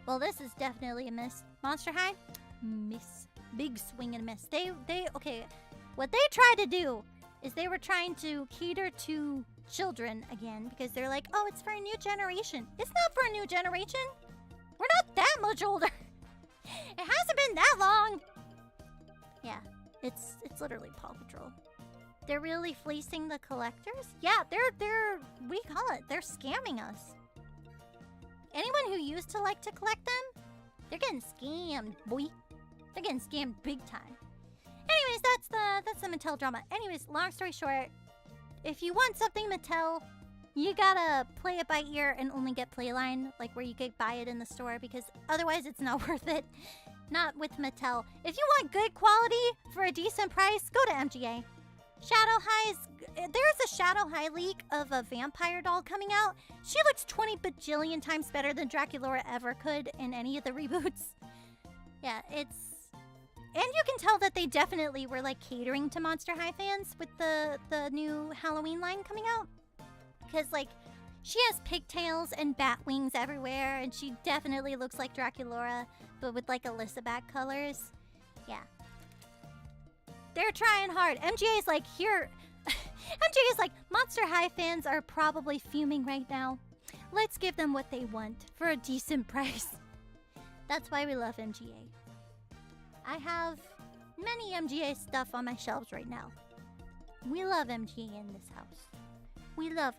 Well, this is definitely a miss. Monster High, miss. Big swing and miss. Okay. What they tried to do is they were trying to cater to children again because they're like, oh, it's for a new generation. It's not for a new generation. We're not that much older. It hasn't been that long. Yeah, it's literally Paw Patrol. They're really fleecing the collectors? Yeah, they're what do you call it? They're scamming us. Anyone who used to like to collect them, they're getting scammed, boy. They're getting scammed big time. Anyways, that's the Mattel drama. Anyways, long story short, if you want something Mattel, you gotta play it by ear and only get Playline, like where you could buy it in the store, because otherwise it's not worth it. Not with Mattel. If you want good quality for a decent price, go to MGA. Shadow High there's a Shadow High leak of a vampire doll coming out. She looks 20 bajillion times better than Draculaura ever could in any of the reboots. Yeah, it's... And you can tell that they definitely were like catering to Monster High fans with the new Halloween line coming out. Because like, she has pigtails and bat wings everywhere, and she definitely looks like Draculaura, but with like Elizabeth colors. Yeah. They're trying hard. MGA is like, here... MGA is like, Monster High fans are probably fuming right now. Let's give them what they want for a decent price. That's why we love MGA. I have many MGA stuff on my shelves right now. We love MGA in this house. We love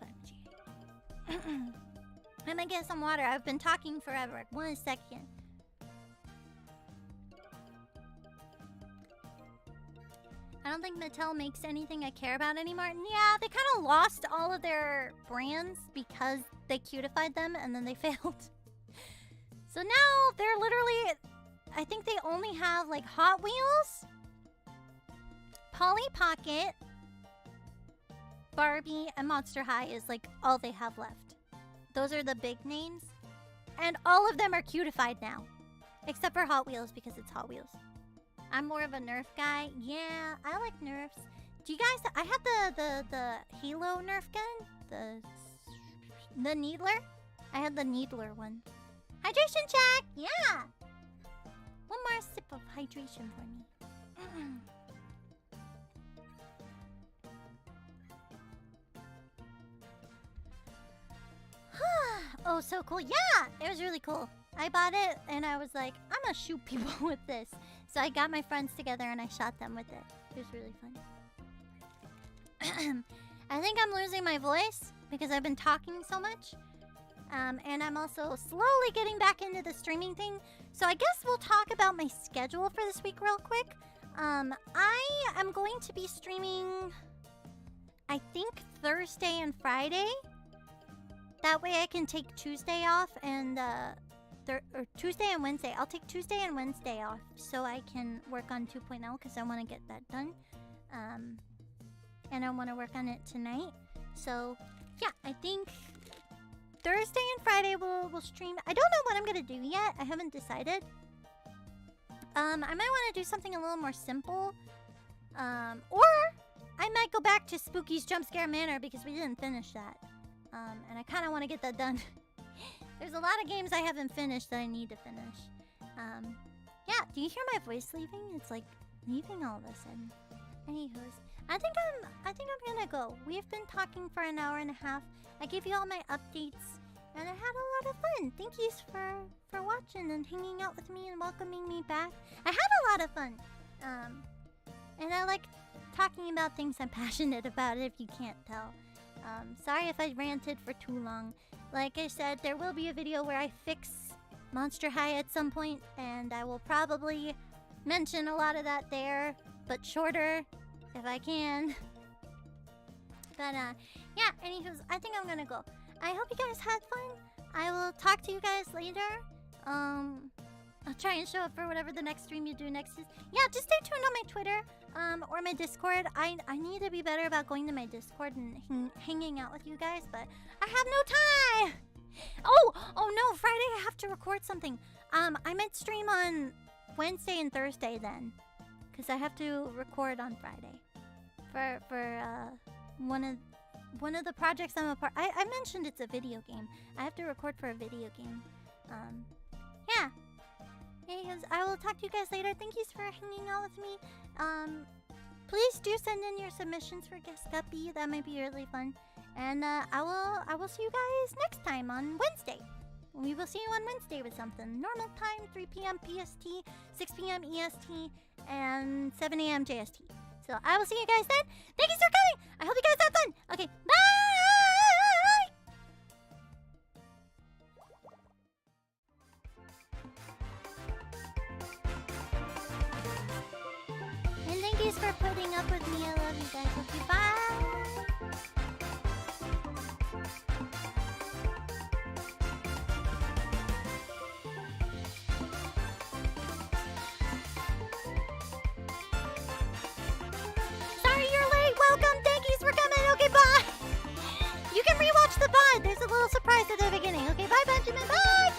MGA. I'm gonna get some water. I've been talking forever. 1 second. I don't think Mattel makes anything I care about anymore. Yeah, they kind of lost all of their brands because they cutified them and then they failed. So now they're literally... I think they only have like Hot Wheels, Polly Pocket, Barbie, and Monster High is like all they have left. Those are the big names. And all of them are cutified now. Except for Hot Wheels because it's Hot Wheels. I'm more of a Nerf guy. Yeah, I like Nerfs. Do you guys? I have the Halo Nerf gun, the Needler. I had the Needler one. Hydration check. Yeah. One more sip of hydration for me. Oh, so cool. Yeah, it was really cool. I bought it and I was like, I'm gonna shoot people with this. So I got my friends together and I shot them with it. It was really fun. I think I'm losing my voice because I've been talking so much. And I'm also slowly getting back into the streaming thing. So I guess we'll talk about my schedule for this week real quick. I am going to be streaming, I think, Thursday and Friday. That way I can take Tuesday off and or Tuesday and Wednesday. I'll take Tuesday and Wednesday off so I can work on 2.0 because I want to get that done. And I want to work on it tonight. So yeah, I think Thursday and Friday we'll stream. I don't know what I'm gonna do yet. I haven't decided. I might want to do something a little more simple. Or I might go back to Spooky's Jump Scare Manor because we didn't finish that. And I kind of want to get that done. There's a lot of games I haven't finished that I need to finish. Yeah, do you hear my voice leaving? It's like leaving all of a sudden. Anywho's, I think I'm gonna go. We've been talking for an hour and a half. I gave you all my updates, and I had a lot of fun. Thank you for watching and hanging out with me and welcoming me back. I had a lot of fun. And I like talking about things I'm passionate about, if you can't tell. Sorry if I ranted for too long. Like I said, there will be a video where I fix Monster High at some point, and I will probably mention a lot of that there, but shorter if I can. But yeah, anywho's, I think I'm gonna go. I hope you guys had fun. I will talk to you guys later. I'll try and show up for whatever the next stream you do next is. Yeah, just stay tuned on my Twitter, or my Discord. I need to be better about going to my Discord and hanging out with you guys, but I have no time. Oh no, Friday I have to record something. I might stream on Wednesday and Thursday then, because I have to record on Friday for one of the projects I'm a part. I mentioned it's a video game. I have to record for a video game. Yeah. Anyways, I will talk to you guys later. Thank you for hanging out with me. Please do send in your submissions for Guest Guppy. That might be really fun. And I will see you guys next time on Wednesday. We will see you on Wednesday with something. Normal time, 3 p.m. PST, 6 p.m. EST, and 7 a.m. JST. So I will see you guys then. Thank you for coming. I hope you guys had fun. Okay, bye! And thank you for putting up with me. I love you guys. Okay, bye! Welcome, Thankies for coming. Okay, bye. You can rewatch the VOD. There's a little surprise at the beginning. Okay, bye, Benjamin. Bye.